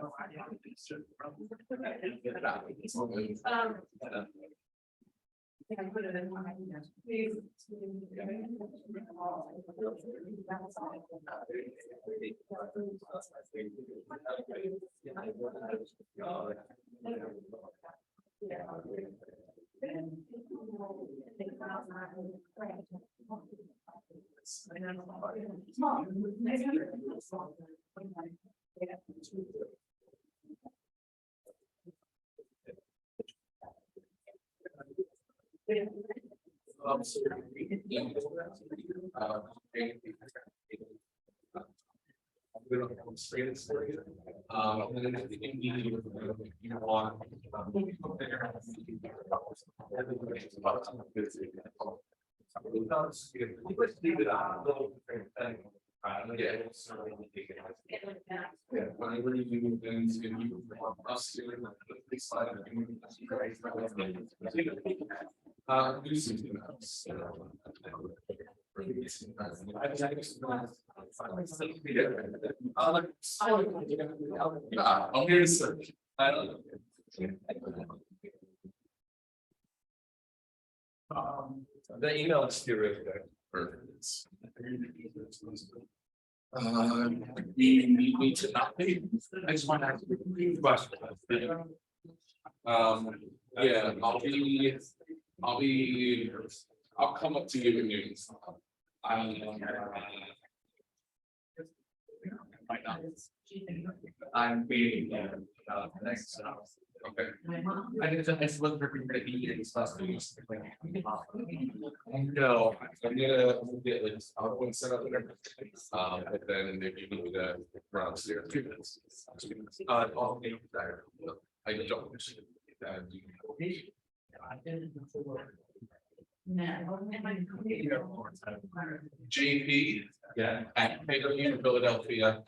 We don't have straight it for you. And then I think you want. Yeah. Yeah, whenever you move into, you want us to, please slide it. Do something else. I'm here to serve. I don't know.
The email is terrific.
Perfect. We need me to not be.
I just want to ask you a question.
Yeah, I'll come up to you at noon. Might not.
I'm being, next.
Okay.
I just wasn't prepared to be here this last week.
No, I'm gonna get like, I'll go and set up and everything. But then if you need to run upstairs. 2 minutes. I'll make that. I don't. JP.
Yeah.
At Pay-Per-View in Philadelphia.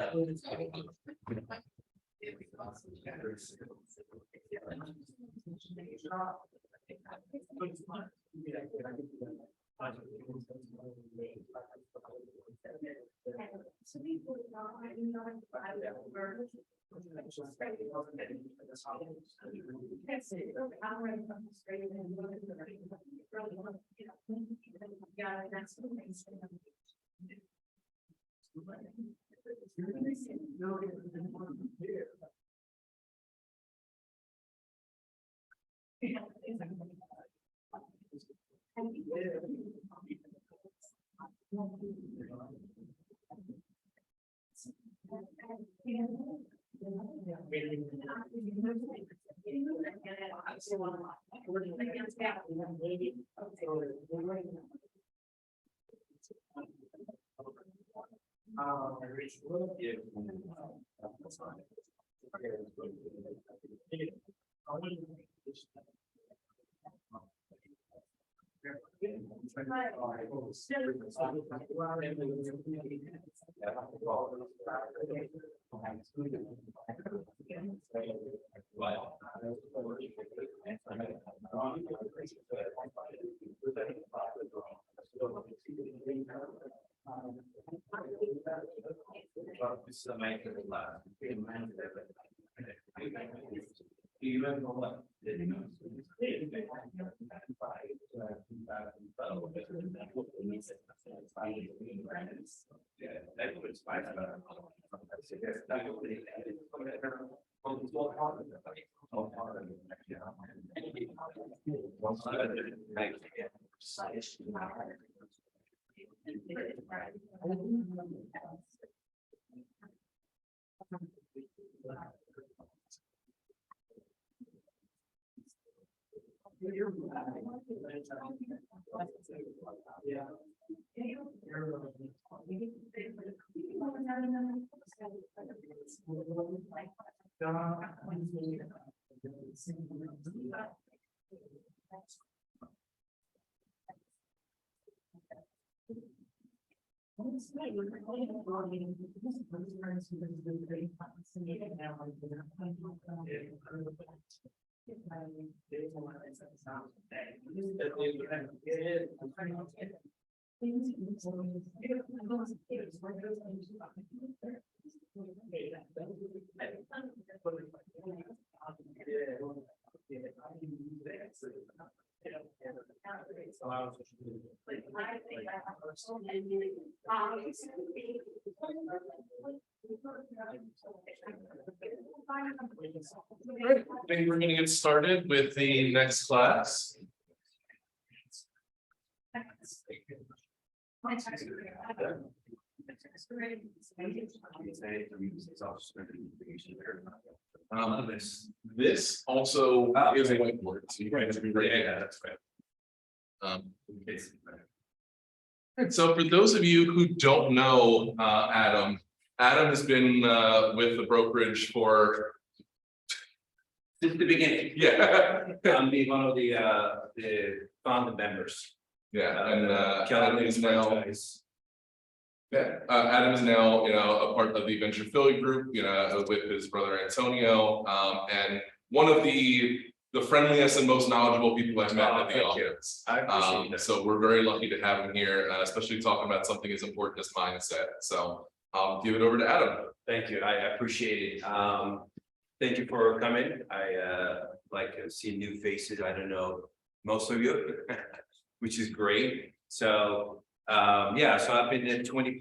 I think we're gonna get started with the next class. This also is a whiteboard, so you guys be ready. Yeah, that's right. So for those of you who don't know, Adam has been with the brokerage for.
Since the beginning,
Yeah.
I'm one of the founding members.
Yeah, and
Kelly
Adam is now.
franchise.
Yeah, Adam is now, a part of the Venture Philly group, with his brother Antonio, and one of the friendliest and most knowledgeable people I've met at the
Thank you.
office.
I appreciate that.
So we're very lucky to have him here, especially talking about something as important as mindset. So I'll give it over to Adam.
Thank you, I appreciate it. Thank you for coming. I like to see new faces. I don't know most of you, which is great. So yeah, so I've been in 21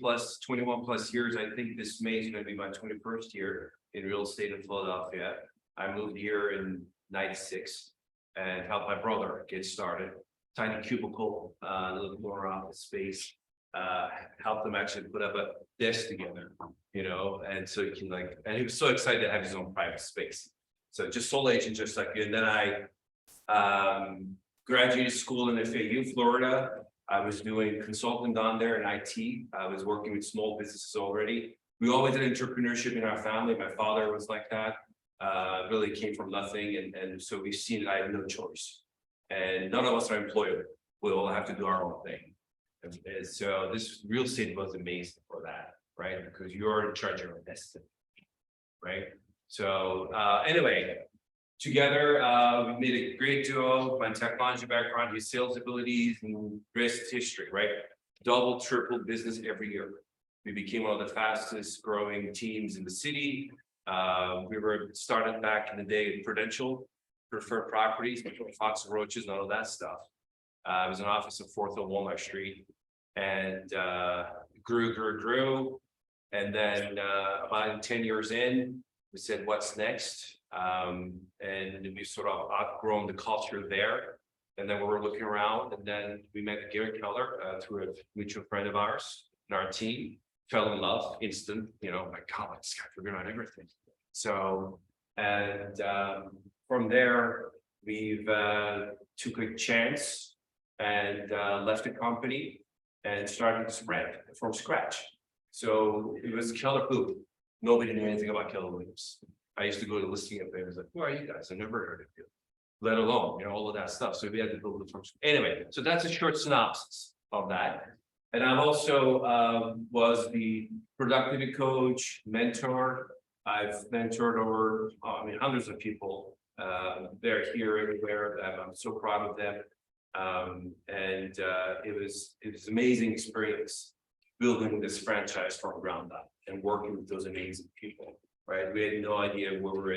plus years. I think this May is going to be my 21st year in real estate in Philadelphia. I moved here in '96 and helped my brother get started. Tiny cubicle, a little more office space. Helped him actually put up a desk together, and so you can and he was so excited to have his own private space. So just sole agent, just like you. And then I graduated school in FAU, Florida. I was doing consulting down there in IT. I was working with small businesses already. We always had entrepreneurship in our family. My father was like that. Really came from nothing, and so we've seen I have no choice. And none of us are employable. We all have to do our own thing. And so this real estate was amazing for that, right? Because you're in charge of your destiny, right? So anyway, together we made a great duo. My technology background, his sales abilities, and risk history, right? Double, triple business every year. We became one of the fastest growing teams in the city. We were started back in the day in Prudential, preferred properties, Fox and Roaches, and all that stuff. I was in office of 4th and Walnut Street, and grew. And then about 10 years in, we said, what's next? And we sort of outgrown the culture there. And then we were looking around, and then we met Gary Keller through a mutual friend of ours in our team. Fell in love, instant, my God, this guy figured out everything. So, and from there, we've took a chance and left the company and started to spread from scratch. So it was Keller Group. Nobody knew anything about Keller Williams. I used to go to listing affairs like, who are you guys? I never heard of you, let alone, all of that stuff. So we had to build it from scratch. Anyway, so that's a short synopsis of that. And I've also was the productivity coach, mentor. I've mentored over, hundreds of people. They're here everywhere. I'm so proud of them. It was amazing experience building this franchise from ground up and working with those amazing people. Right, we had no idea where we're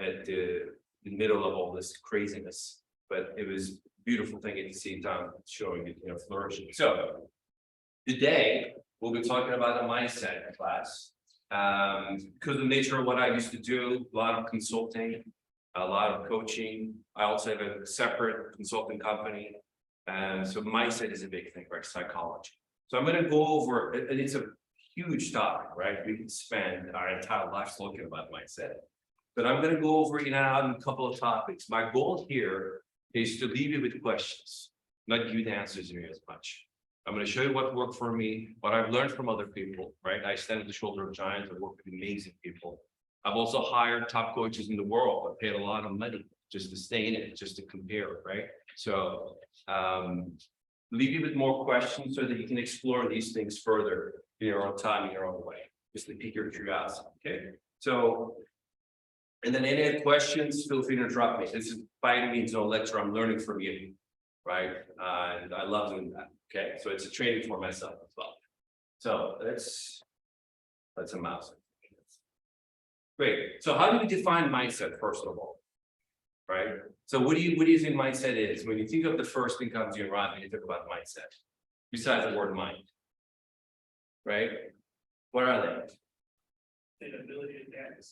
at the middle of all this craziness, but it was a beautiful thing to see down showing it, flourishing. So today we'll be talking about a mindset class. Because of the nature of what I used to do, a lot of consulting, a lot of coaching. I also have a separate consulting company. And so mindset is a big thing, right? Psychology. So I'm going to go over, and it's a huge topic, right? We could spend our entire lives looking about mindset. But I'm going to go over a couple of topics. My goal here is to leave you with questions, not give you the answers here as much. I'm going to show you what worked for me, what I've learned from other people, right? I stand at the shoulder of giants. I work with amazing people. I've also hired top coaches in the world. I paid a lot of money just to stay in it, just to compare, right? So leave you with more questions so that you can explore these things further in your own time, in your own way, just to pique your curiosity, okay? So, and then any questions, feel free to interrupt me. This is by any means no lecture, I'm learning from you, right? And I love doing that, okay? So it's a training for myself as well. So that's a mouse. Great, so how do we define mindset, first of all? Right, so what do you think mindset is? When you think of the first thing comes to your mind when you think about mindset, besides the word mind? Right? What are they?
The ability to adapt.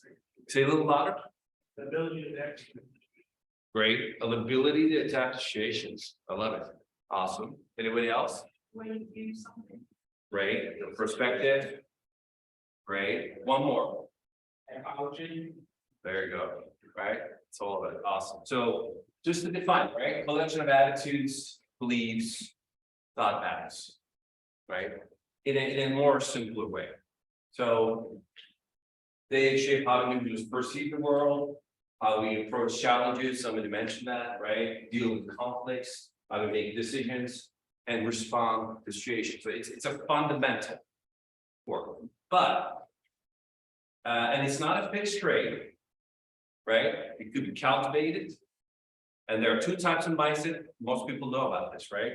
Say a little louder.
The ability to adapt.
Great, an ability to adapt to situations. I love it. Awesome. Anybody else?
When you do something.
Great, perspective. Great, one more.
Apology.
There you go. Right, it's all of it. Awesome. So just to define, right, collection of attitudes, beliefs, thought patterns, right? In a more simpler way. So they shape how individuals perceive the world, how we approach challenges. Somebody mentioned that, right? Deal with conflicts, how we make decisions and respond to situations. So it's a fundamental work, but and it's not a fixed trait. Right? It could be cultivated. And there are two types of mindset. Most people know about this, right?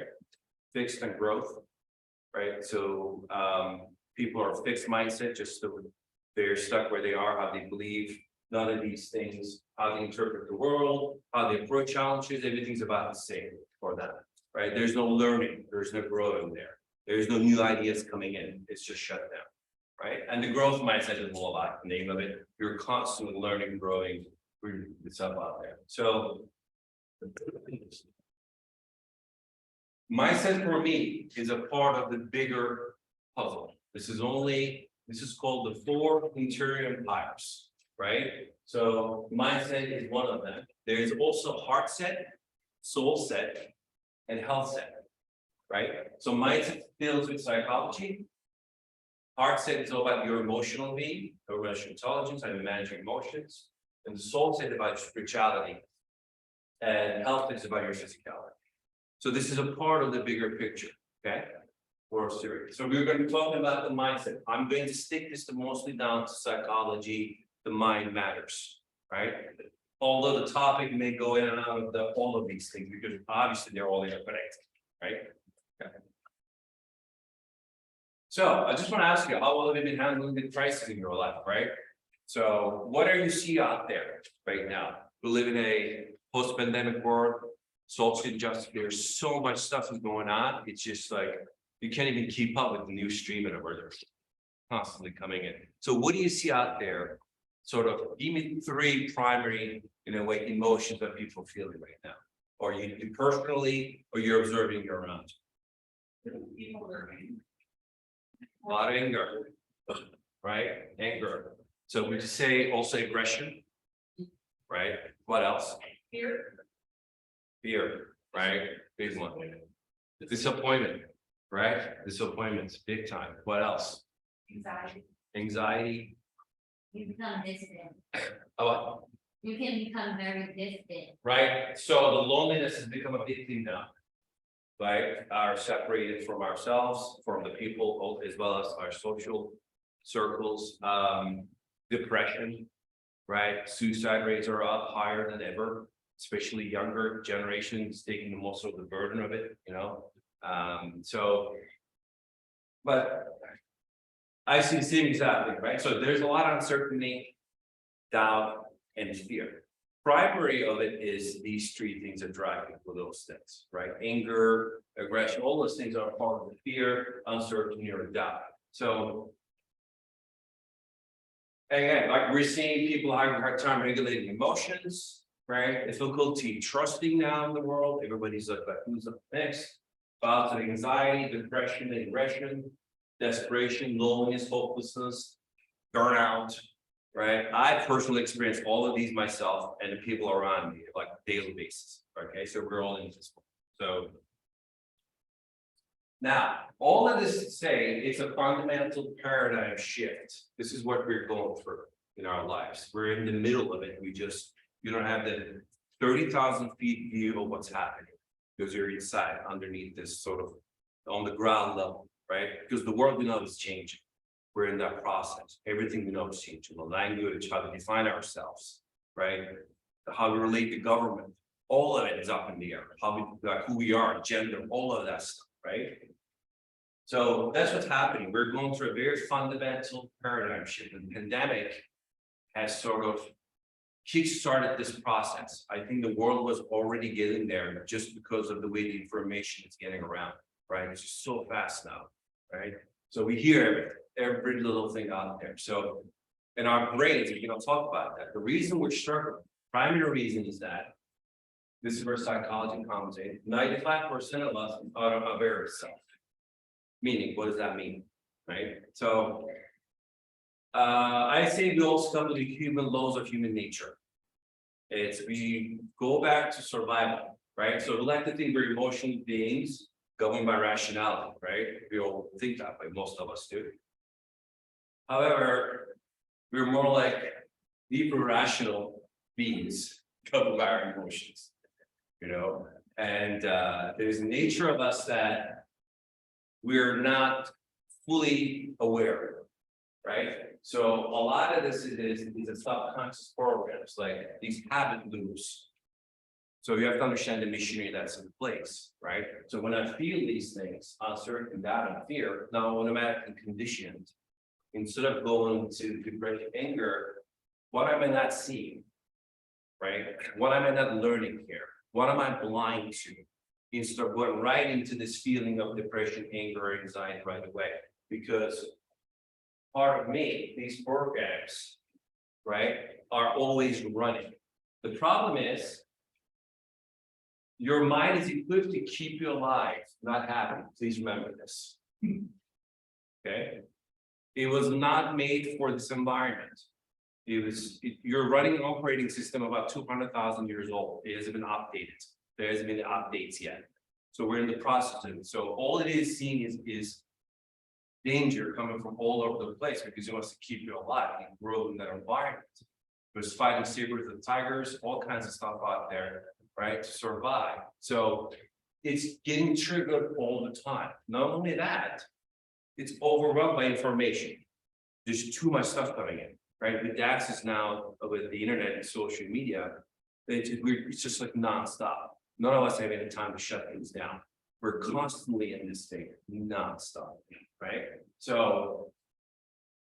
Fixed and growth, right? So people are fixed mindset, just so they're stuck where they are, how they believe, none of these things, how they interpret the world, how they approach challenges, everything's about the same for them, right? There's no learning, there's no growing there. There's no new ideas coming in, it's just shut down, right? And the growth mindset is all about the name of it. You're constantly learning, growing, it's up out there. So mindset for me is a part of the bigger puzzle. This is called the 4 interior empires, right? So mindset is one of them. There's also heart set, soul set, and health set, right? So mindset deals with psychology. Heart set is all about your emotional being, your emotional intelligence, how you manage your emotions. And the soul set about spirituality, and health is about your physicality. So this is a part of the bigger picture, okay? For series. So we're going to be talking about the mindset. I'm going to stick this mostly down to psychology. The mind matters, right? Although the topic may go in and out of all of these things, because obviously they're all interconnected, right? Okay. So I just want to ask you, how well have you been handling the crisis in your life, right? So what do you see out there right now? We live in a post-pandemic world, social injustice, there's so much stuff is going on. It's just like, you can't even keep up with the new stream and they're constantly coming in. So what do you see out there? Sort of, give me 3 primary, in a way, emotions that people are feeling right now. Or you personally, or you're observing around. A lot of anger, right? Anger. So we say also aggression, right? What else?
Fear.
Fear, right? Big one. Disappointment, right? Disappointments, big time. What else?
Anxiety.
Anxiety.
You become distant.
Oh,
You can become very distant.
right? So the loneliness has become a big thing now. Right? Are separated from ourselves, from the people, as well as our social circles. Depression, right? Suicide rates are up higher than ever, especially younger generations taking most of the burden of it, you know. But I see the same exact thing, right? So there's a lot of uncertainty, doubt, and fear. Primary of it is these 3 things that drive people, those things, right? Anger, aggression, all those things are part of the fear, uncertainty, or doubt. So again, like we're seeing people having a hard time regulating emotions, right? Difficulty trusting now in the world. Everybody's like, who's up next? Bouts of anxiety, depression, aggression, desperation, loneliness, hopelessness, burnout, right? I personally experienced all of these myself and the people around me, like daily basis. Okay, so we're all in this. So now, all of this to say, it's a fundamental paradigm shift. This is what we're going through in our lives. We're in the middle of it. You don't have the 30,000 feet view of what's happening. because you're inside underneath this sort of on the ground level, right? Because the world we know is changing. We're in that process. Everything we know is changing. The language, how to define ourselves, right? How we relate to government, all of it is up in the air. How we, like, who we are, gender, all of that stuff, right? So that's what's happening. We're going through a very fundamental paradigm shift. And the pandemic has sort of kick-started this process. I think the world was already getting there just because of the way the information is getting around, right? It's just so fast now, right? So we hear every little thing out there. So in our brains, we don't talk about that. The reason we're struggling, primary reason is that this is where psychology comes in. 95% of us are aware of self. Meaning, what does that mean? Right? So I say we also come to the human laws of human nature. It's we go back to survival, right? So we like to think we're emotional beings governed by rationality, right? We all think that way, most of us do. However, we're more like deeper rational beings governed by our emotions, you know, and there's a nature of us that we're not fully aware, right? So a lot of this is a subconscious programs, like these habit loops. So you have to understand the machinery that's in place, right? So when I feel these things, uncertainty, doubt, and fear, now I'm automatically conditioned. Instead of going to depression, anger, what am I not seeing, right? What am I not learning here? What am I blind to? Instead of going right into this feeling of depression, anger, or anxiety right away, because part of me, these programs, right, are always running. The problem is your mind is equipped to keep you alive, not happy. Please remember this. Okay, it was not made for this environment. You're running an operating system about 200,000 years old. It hasn't been updated. There hasn't been updates yet. So we're in the process of it. So all it is seeing is danger coming from all over the place because it wants to keep you alive and grow in that environment. There's fighting sabers and tigers, all kinds of stuff out there, right, to survive. So it's getting triggered all the time. Not only that, it's overrun by information. There's too much stuff coming in, right? With the access now with the internet and social media, it's just like nonstop. None of us have any time to shut things down. We're constantly in this thing, nonstop, right? So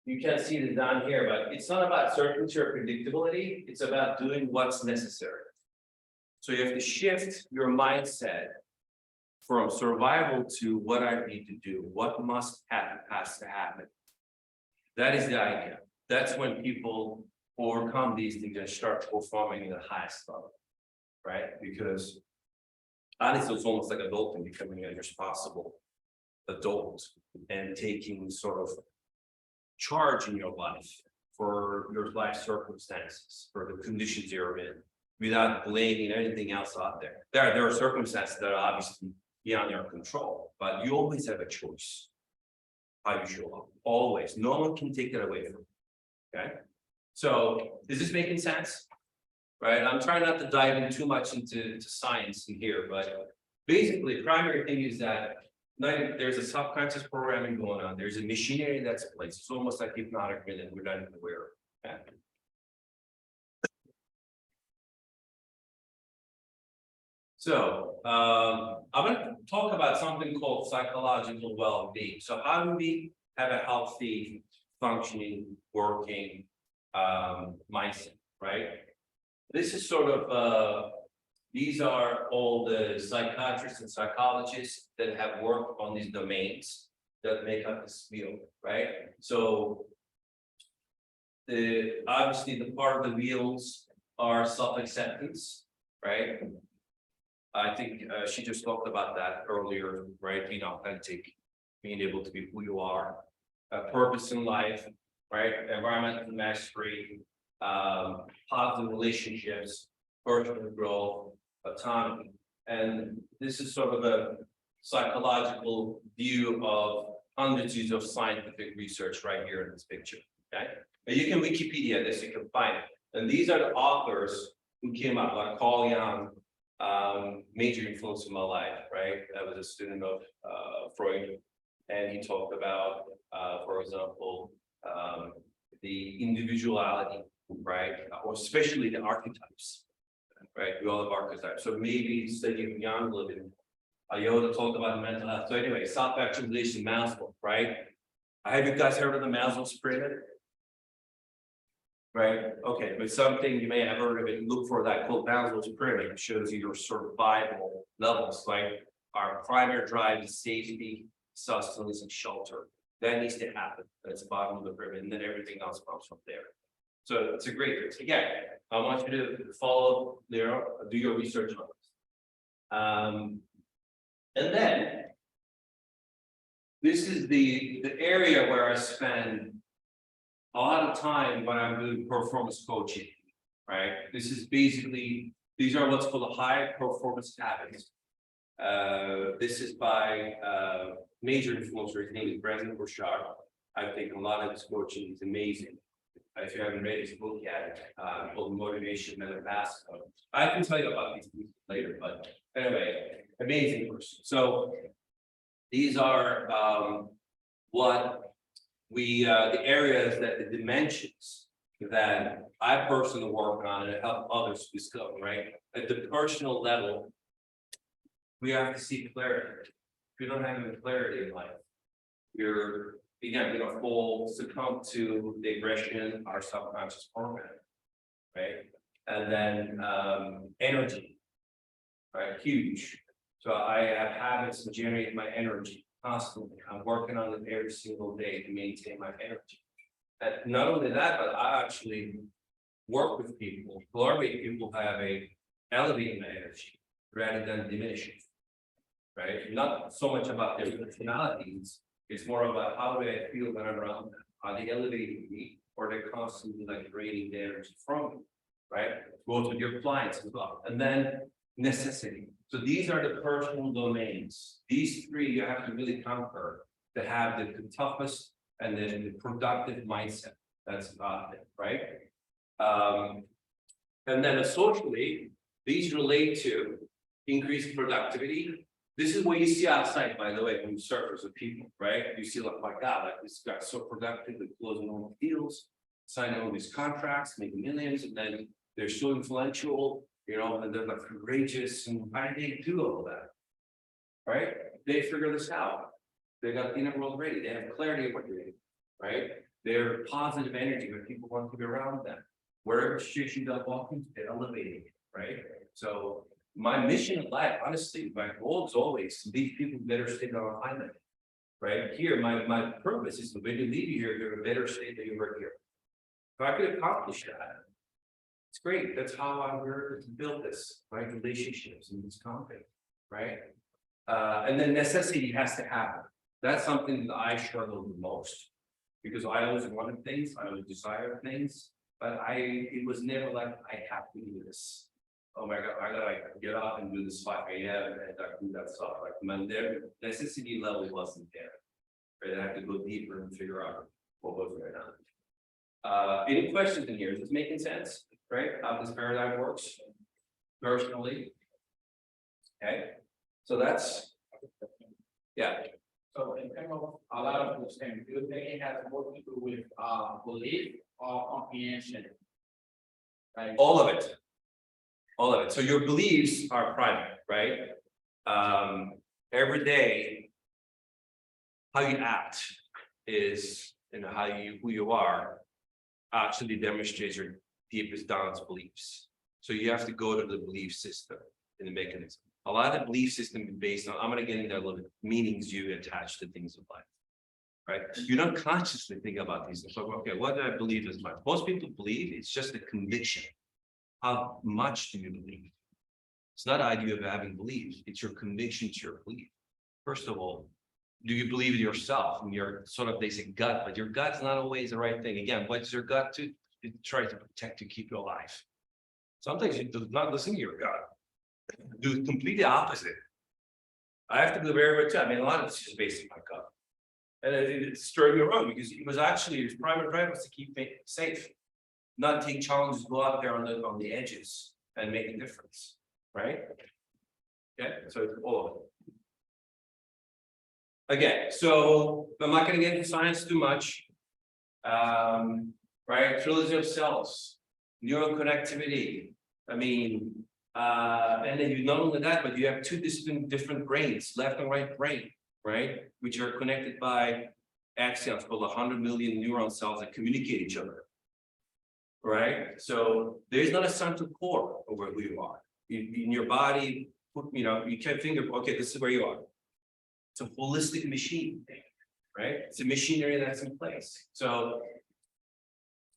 you can't see it down here, but it's not about certainty or predictability. It's about doing what's necessary. So you have to shift your mindset from survival to what I need to do, what must happen, has to happen. That is the idea. That's when people overcome these things and start performing in the highest level, right? Because honestly, it's almost like adulting, becoming a responsible adult and taking sort of charge in your life for your life circumstances, for the conditions you're in, without blaming anything else out there. There are circumstances that are obviously beyond your control, but you always have a choice how you show up, always. No one can take that away from you, okay? So is this making sense? Right, I'm trying not to dive in too much into science in here, but basically, primary thing is that there's a subconscious programming going on. There's a machinery that's in place. It's almost like hypnotic rhythm. We're not even aware of that. So I'm going to talk about something called psychological well-being. So how do we have a healthy, functioning, working mindset, right? This is sort of, these are all the psychiatrists and psychologists that have worked on these domains that make up this field, right? So obviously the part of the wheels are self-acceptance, right? I think she just talked about that earlier, right? Being authentic, being able to be who you are, purpose in life, right? Environmental mastery, positive relationships, personal growth, autonomy. And this is sort of a psychological view of hundreds of scientific research right here in this picture, okay? And you can Wikipedia this, you can find it. And these are the authors who came up, like Carl Jung, major influence in my life, right? I was a student of Freud, and he talked about, for example, the individuality, right? Or especially the archetypes, right? We all have archetypes. So maybe studying Jung a little bit. Yoda talked about mental health. So anyway, self-actualization, Maslow, right? Have you guys heard of the Maslow's pyramid? Right, okay, but something you may have heard of it, look for that called Maslow's pyramid, it shows you your survival levels, like our primary drive is safety, sustenance, and shelter. That needs to happen, that's the bottom of the pyramid, and then everything else comes from there. So it's a great fix. Again, I want you to follow there, do your research on this. And then this is the area where I spend a lot of time when I'm doing performance coaching, right? This is basically, these are what's called the high performance habits. This is by major influencer, his name is Brandon Burchard. I think a lot of his coaching is amazing. If you haven't read his book yet, called Motivation Manifesto. I can tell you about these things later, but anyway, amazing person. So these are what we the areas that the dimensions that I personally work on and help others discover, right? At the personal level, we have to see clarity. If you don't have any clarity in life, you're again gonna succumb to the aggression, our subconscious program, right? And then energy, right? Huge. So I have habits to generate my energy constantly. I'm working on it every single day to maintain my energy. And not only that, but I actually work with people. Globally, people have a elevating my energy rather than diminishing, right? Not so much about their personalities. It's more about how do I feel when I'm around them? Are they elevating me, or they're constantly like draining the energy from me, right? Both with your clients as well. And then necessity. So these are the personal domains. These three you have to really conquer to have the toughest and then the productive mindset. That's about it, right? And then socially, these relate to increased productivity. This is what you see outside, by the way, when you surface with people, right? You see like, my God, like this guy's so productive, they're closing all the deals, signing all these contracts, making millions, and then they're so influential, you know, and they're like courageous, and how do they do all that? Right? They figure this out. They got the inner world ready, they have clarity of what they're doing, right? They're positive energy when people want to be around them. Wherever situation they'll walk into, they're elevating, right? So my mission in life, honestly, my goal is always to leave people better state on alignment. Right here, my purpose is to when you leave here, you're in a better state than you were here. If I could accomplish that, it's great. That's how I'm here to build this, right? Relationships and this company, right? And then necessity has to happen. That's something that I struggle the most because I always wanted things, I always desired things, but it was never like I have to do this. Oh my God, I gotta like get up and do this 5 a.m. and do that stuff. Like my necessity level wasn't there. Right? I have to go deeper and figure out what was going on. Any questions in here? Is this making sense? Right? How this paradigm works personally. Okay, so that's yeah.
So in terms of a lot of those things, do you think it has more to do with belief or comprehension? Like
All of it. All of it. So your beliefs are private, right? Every day, how you act is, you know, who you are actually demonstrates your deepest, downest beliefs. So you have to go to the belief system in the mechanism. A lot of belief system is based on, I'm going to get into a little bit, meanings you attach to things of life, right? You don't consciously think about these things. So, okay, what do I believe is life? Most people believe it's just a conviction. How much do you believe? It's not the idea of having belief, it's your conviction to your belief. First of all, do you believe in yourself and your sort of basic gut, but your gut's not always the right thing. Again, what's your gut to? It tries to protect you, keep you alive. Sometimes you do not listen to your gut. Do completely opposite. I have to be very good too. I mean, a lot of this is based on my gut. And it's throwing me wrong because it was actually his primary drive was to keep me safe. Not take challenges, go out there on the edges and make a difference, right? Okay, so it's all of it. Again, so I'm not gonna get into science too much. Right, trilogy of cells, neural connectivity. I mean, and then you not only that, but you have two distinct different brains, left and right brain, right? Which are connected by axons called 100 million neuron cells that communicate each other. Right, so there's not a central core over who you are. In your body, you know, you can't think of, okay, this is where you are. It's a holistic machine, right? It's a machinery that's in place. So,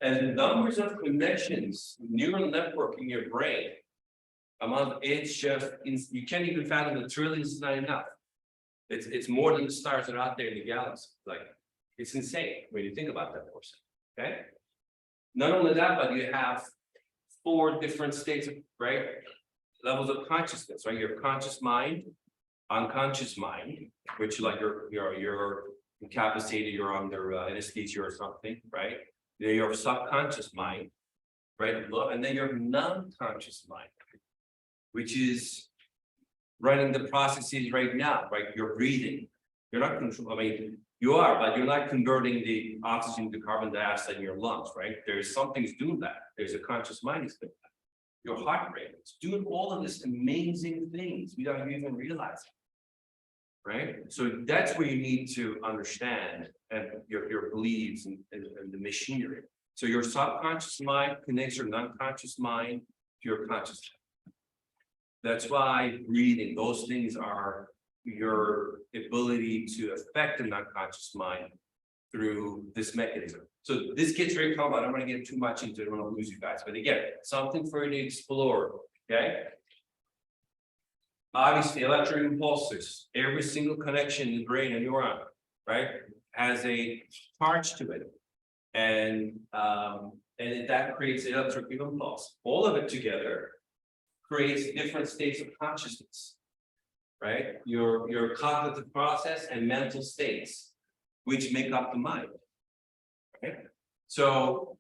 and the numbers of connections, neural network in your brain, it's just, you can't even fathom the trillions is not enough. It's more than the stars that are out there in the galaxy. Like, it's insane when you think about that for a second, okay? Not only that, but you have 4 different states of, right? Levels of consciousness, right? Your conscious mind, unconscious mind, which like you're incapacitated, you're under anesthesia or something, right? Then your subconscious mind, right? And then your non-conscious mind, which is running the processes right now, right? You're breathing. You're not control. I mean, you are, but you're not converting the oxygen to carbon dioxide in your lungs, right? There's something's doing that. There's a conscious mind is doing that. Your heart rate is doing all of this amazing things without you even realizing. Right? So that's where you need to understand and your beliefs and the machinery. So your subconscious mind connects your non-conscious mind to your conscious mind. That's why breathing, those things are your ability to affect the non-conscious mind through this mechanism. So this gets very complex. I don't want to get too much into it. I don't want to lose you guys. But again, something for you to explore. Okay. Obviously, electric impulses, every single connection in the brain and neuron, right, has a charge to it. And that creates an electric impulse. All of it together creates different states of consciousness, right? Your cognitive process and mental states, which make up the mind. Okay? So,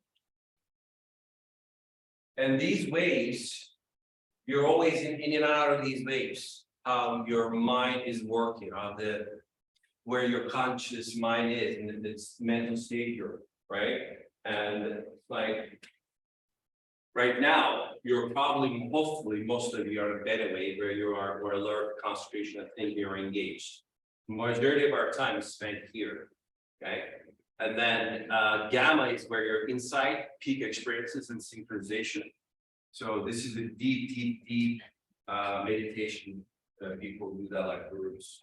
and these waves, you're always in and out of these waves. Your mind is working on where your conscious mind is in its mental state here, right? And like right now, you're probably, hopefully, most of you are in a beta wave where you are more alert, concentration, and thinking, you're engaged. The majority of our time is spent here, okay? And then gamma is where your insight, peak experiences, and synchronization. So this is a deep meditation. People do that like groups.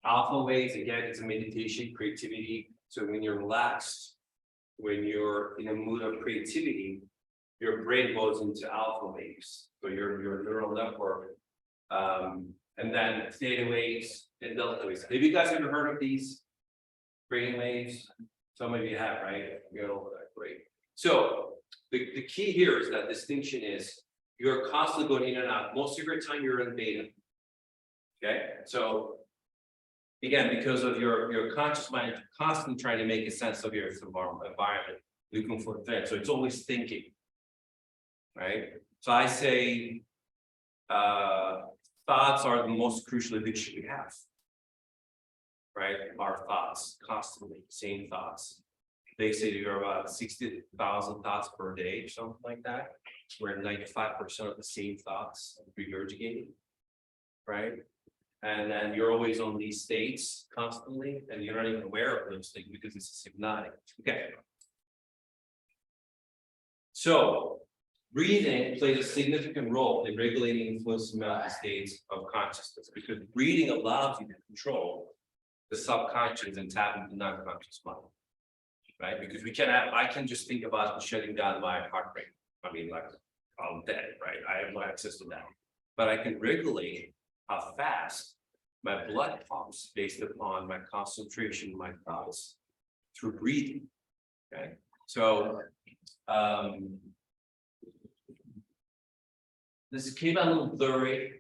Alpha waves, again, it's a meditation, creativity. So when you're relaxed, when you're in a mood of creativity, your brain goes into alpha waves. So your neural network, and then theta waves and delta waves. Have you guys ever heard of these brain waves? Some of you have, right? You know, great. So the key here is that distinction is you're constantly going in and out. Most of your time you're in beta. Okay, so again, because of your conscious mind, you're constantly trying to make a sense of your environment, looking for things. So it's always thinking, right? So I say thoughts are the most crucial addiction we have, right? Our thoughts, constantly, same thoughts. They say you're about 60,000 thoughts per day, or something like that, where 95% of the same thoughts regurgitated, right? And then you're always on these states constantly, and you're not even aware of those things because it's hypnotic. Okay. So breathing plays a significant role in regulating and influencing mental states of consciousness, because breathing allows you to control the subconscious and tap into the non-conscious mind. Right? Because I can just think about shutting down my heart rate. I mean, like, I'm dead, right? I have no access to that. But I can regulate how fast my blood pumps based upon my concentration, my thoughts through breathing. Okay. So this came out a little blurry.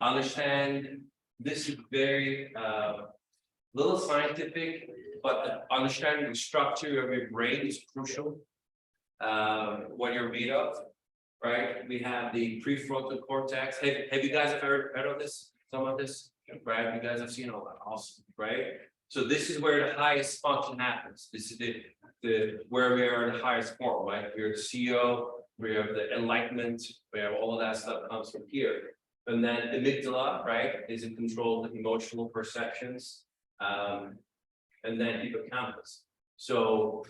Understand this is very little scientific, but understanding the structure of your brain is crucial. What you're made of, right? We have the prefrontal cortex. Have you guys ever heard of this? Some of this, right? You guys have seen all that, awesome, right? So this is where the highest function happens. This is the where we are in the highest form, right? We're the CEO, we have the enlightenment, we have all of that stuff comes from here. And then the amygdala, right, is in control of the emotional perceptions. And then hippocampus. So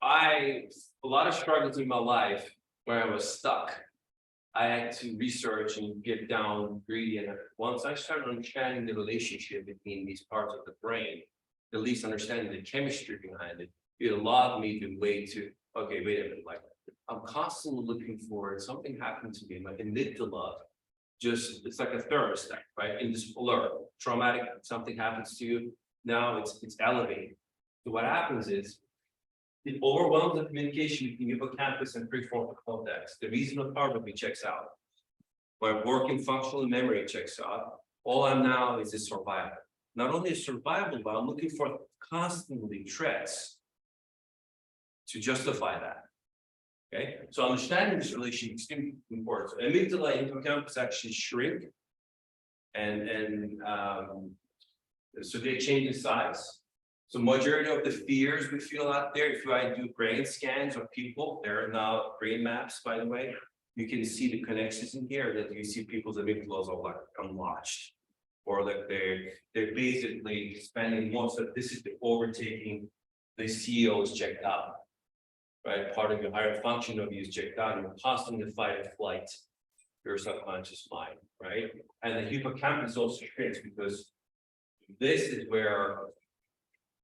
a lot of struggles in my life where I was stuck. I had to research and get down greedy. And once I started understanding the relationship between these parts of the brain, at least understanding the chemistry behind it, it allowed me to okay, wait a minute, like I'm constantly looking for something happened to me, my amygdala. It's like a thermostat, right? In this alert, traumatic, something happens to you. Now it's elevated. So what happens is it overwhelms the communication between hippocampus and prefrontal cortex. The reasonable part of me checks out. My working functional memory checks out. All I'm now is a survival. Not only a survival, but I'm looking for constantly threats to justify that. Okay, so understanding this relationship is extremely important. So amygdala and hippocampus actually shrink, and so they change in size. So majority of the fears we feel out there, if I do brain scans of people, there are now brain maps, by the way, you can see the connections in here that you see people's amygdalas are like unwatched. Or like they're basically spending most of this is the overtaking, the CEO is checked out. Right, part of your higher function of you is checked out, you're constantly fight or flight, your subconscious mind, right? And the hippocampus also shrinks because this is where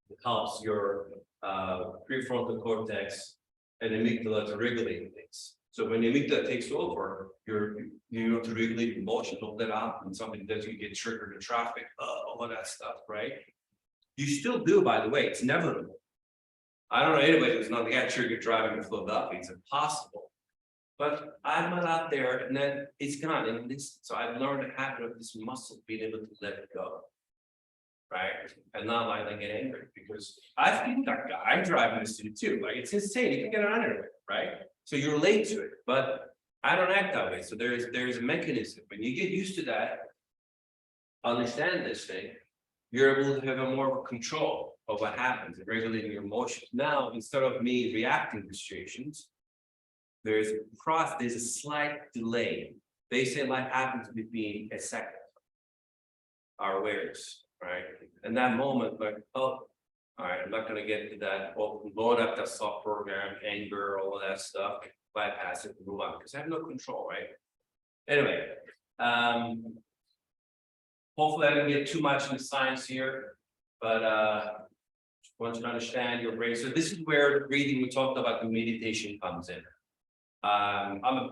it helps your prefrontal cortex and amygdala to regulate things. So when the amygdala takes over, you know to regulate emotions, all that out, and something that you get triggered in traffic, all of that stuff, right? You still do, by the way, it's inevitable. I don't know anybody who's not got triggered driving to Philadelphia. It's impossible. But I'm not out there, and then it's gone. And so I've learned the habit of this muscle being able to let it go, right? And not like I get angry because I've been that guy. I drive in the city too. Like it's insane. You can get under it, right? So you're late to it, but I don't act that way. So there's a mechanism. When you get used to that, understand this thing, you're able to have a more control of what happens and regulating your emotions. Now, instead of me reacting to situations, there's a slight delay. They say life happens between a second. Our awareness, right? And that moment, like, oh, all right, I'm not gonna get into that. Well, load up that soft program, anger, all of that stuff, bypass it, move on, because I have no control, right? Anyway, hopefully I didn't get too much into science here, but want you to understand your brain. So this is where the breathing we talked about, the meditation comes in. I'm a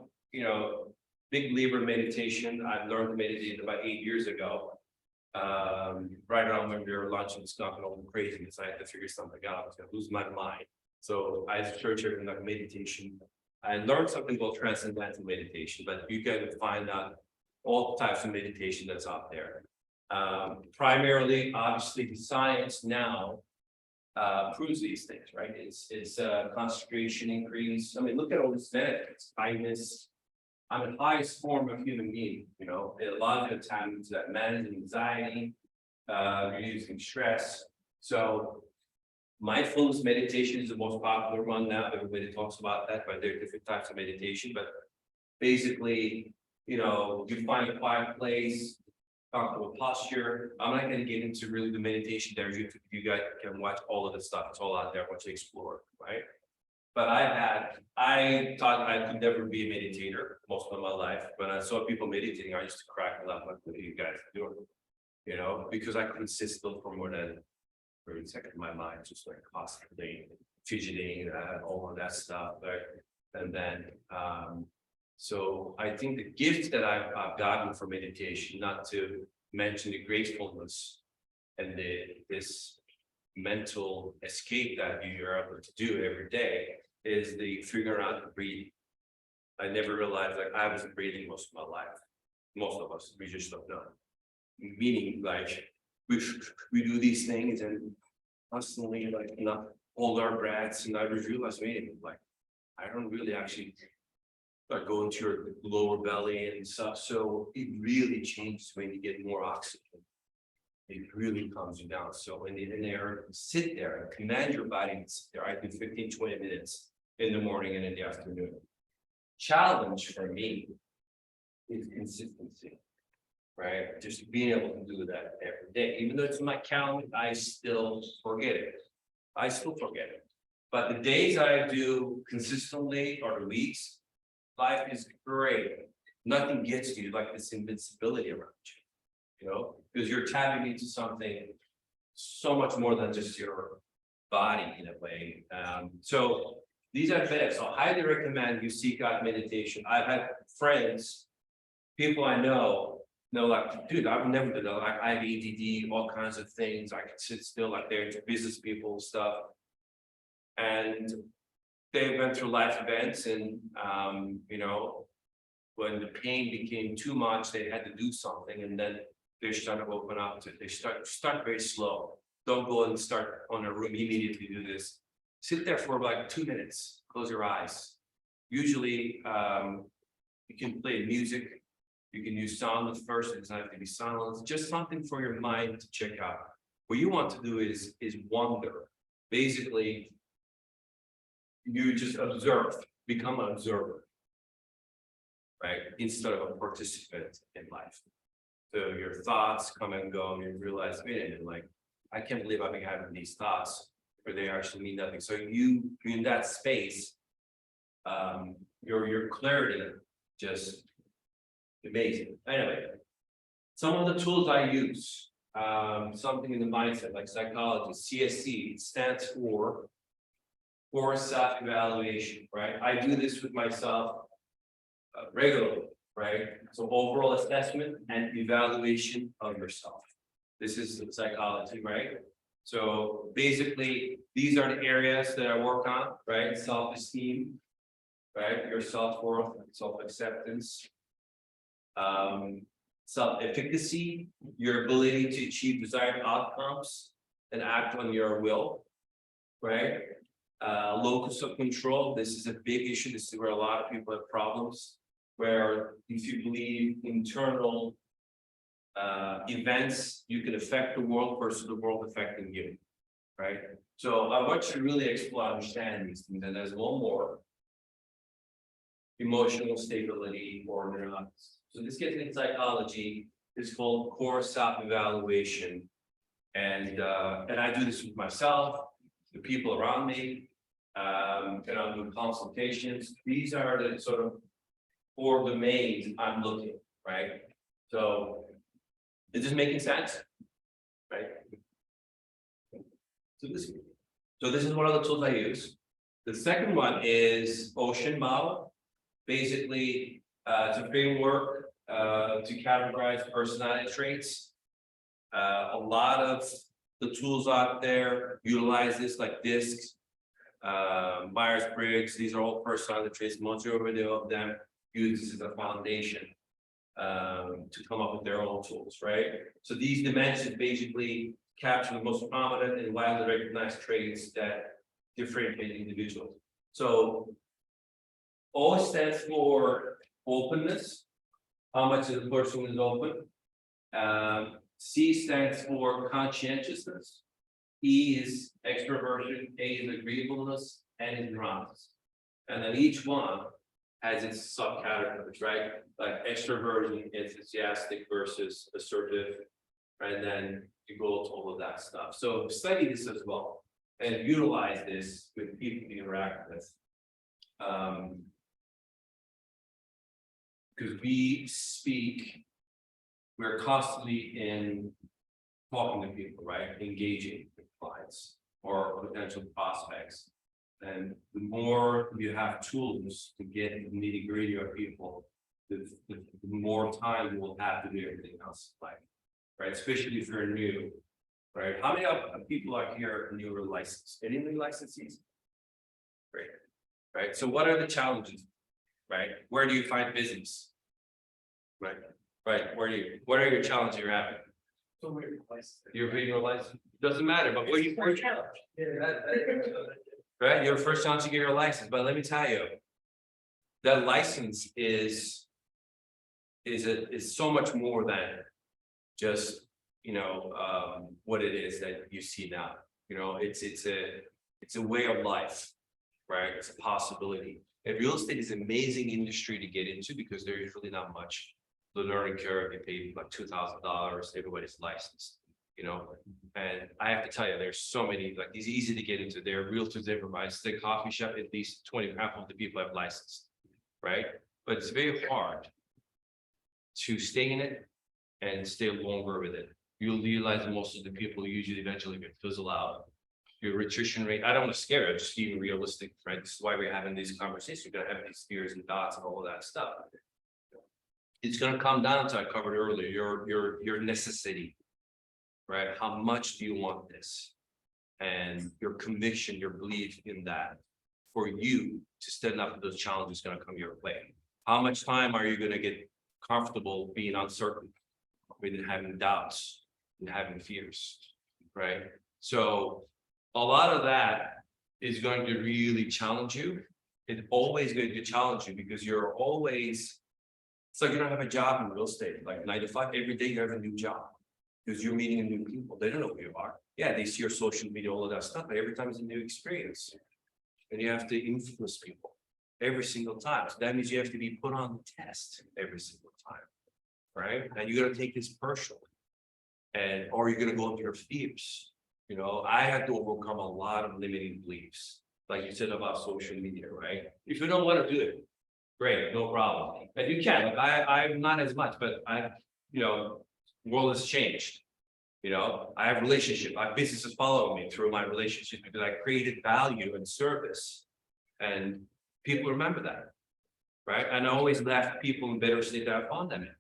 big believer in meditation. I learned to meditate about 8 years ago. Right around when we were launching this company, all the craziness, I had to figure something out. I was gonna lose my mind. So I had to search everything like meditation. I learned something called transcendental meditation, but you can find out all types of meditation that's out there. Primarily, obviously, the science now proves these things, right? It's concentration increase. I mean, look at all these benefits, kindness. I'm the highest form of human being, a lot of the times that managing anxiety, reducing stress. So mindfulness meditation is the most popular one now. Everybody talks about that, but there are different types of meditation. But basically, you find a quiet place, comfortable posture. I'm not going to get into really the meditation there. You guys can watch all of this stuff. It's all out there. What to explore, right? But I thought I could never be a meditator most of my life. When I saw people meditating, I used to crack a lot. Like, what are you guys doing? Because I couldn't sit still for more than 30 seconds. My mind just like constantly fidgeting, all of that stuff, right? And then, so I think the gift that I've gotten from meditation, not to mention the gratefulness and this mental escape that you're able to do every day, is the figuring out the breathing. I never realized like I wasn't breathing most of my life. Most of us, we just don't know. Meaning like we do these things and constantly like not hold our breaths, and I realize, wait a minute, like I don't really actually start going to your lower belly and stuff, so it really changes when you get more oxygen. It really calms you down, so when you're in there, sit there and command your body to sit there. I do 15-20 minutes in the morning and in the afternoon. Challenge for me is consistency, right? Just being able to do that every day, even though it's in my calendar, I still forget it. But the days I do consistently or the weeks, life is great. Nothing gets you like this invincibility around you, you know, because you're tapping into something so much more than just your body in a way. So these are benefits. So I highly recommend you seek out meditation. I've had friends, people I know, like, dude, I've never done that. Like, I have ADD, all kinds of things. I can sit still, like they're into business people and stuff. And they went through life events and, you know, when the pain became too much, they had to do something, and then they started to open up to it. They start very slow. Don't go and start on a room immediately. Do this. Sit there for like 2 minutes. Close your eyes. Usually, you can play music. You can use sound at first. It doesn't have to be silence. Just something for your mind to check out. What you want to do is wonder. Basically, you just observe. Become an observer, right? Instead of a participant in life. So your thoughts come and go, and you realize, wait a minute, like, I can't believe I've been having these thoughts, but they actually mean nothing. So you in that space, your clarity just amazing. Anyway, some of the tools I use, something in the mindset, like psychology, CSC, it stands for self-evaluation, right? I do this with myself regularly, right? So overall assessment and evaluation of yourself. This is the psychology, right? So basically, these are the areas that I work on, right? Self-esteem, right? Your self-worth, self-acceptance, self-efficacy, your ability to achieve desired outcomes and act on your will, right? Locus of control, this is a big issue. This is where a lot of people have problems, where if you believe internal events, you can affect the world versus the world affecting you, right? So I want you to really explore, understand these things, and there's one more. Emotional stability or neurons. So this gets into psychology. It's called core self-evaluation. And I do this with myself, the people around me, and I'm doing consultations. These are the sort of 4 domains I'm looking, right? So is this making sense? Right? So this is one of the tools I use. The second one is Ocean model. Basically, it's a framework to categorize personality traits. A lot of the tools out there utilize this, like DISC, Myers-Briggs. These are all personality traits. Majority of them use this as a foundation to come up with their own tools, right? So these dimensions basically capture the most prominent and widely recognized traits that differentiate individuals. So O stands for openness. How much of the person is open? C stands for conscientiousness. E is extroversion, A is agreeableness, N is neuroticism. And then each one has its subcategories, right? Like extroversion, enthusiastic versus assertive, and then you go to all of that stuff. So study this as well and utilize this with people you interact with. Because we're constantly in talking to people, right? Engaging with clients or potential prospects. And the more you have tools to get the nitty-gritty of people, the more time you will have to do everything else in life, right? Especially if you're new, right? How many of people are here newer licensed? Any new licensees? Great, right? So what are the challenges, right? Where do you find business? Right, right. What are your challenges you're having? You're being your license. Doesn't matter, but where you challenge? Right, your first chance to get your license, but let me tell you, that license is so much more than just, what it is that you see now. It's a way of life, right? It's a possibility. And real estate is an amazing industry to get into because there is really not much. The learning curve, you pay like $2,000, everybody's licensed, and I have to tell you, there's so many, like, it's easy to get into. There are realtors everywhere. I say coffee shop, at least 20, half of the people have licensed, right? But it's very hard to stay in it and stay longer with it. You'll realize most of the people usually eventually get fizzle out. Your attrition rate, I don't want to scare you, just being realistic, right? This is why we're having these conversations. We're gonna have these fears and dots and all of that stuff. It's gonna come down to, I covered earlier, your necessity, right? How much do you want this? And your conviction, your belief in that for you to stand up to those challenges gonna come your way. How much time are you gonna get comfortable being uncertain, with having doubts and having fears, right? So a lot of that is going to really challenge you. It's always going to challenge you because you're always, it's like you don't have a job in real estate, like 9 to 5, every day you have a new job. Because you're meeting new people, they don't know who you are. Yeah, they see your social media, all of that stuff, but every time it's a new experience. And you have to influence people every single time. So that means you have to be put on the test every single time, right? And you're gonna take this personally. Or you're gonna go into your fears. I had to overcome a lot of limiting beliefs, like you said about social media, right? If you don't want to do it, great, no problem. And you can, like I'm not as much, but world has changed. I have relationship, I have businesses following me through my relationship because I created value and service. And people remember that, right? And I always left people in better state than I found them in.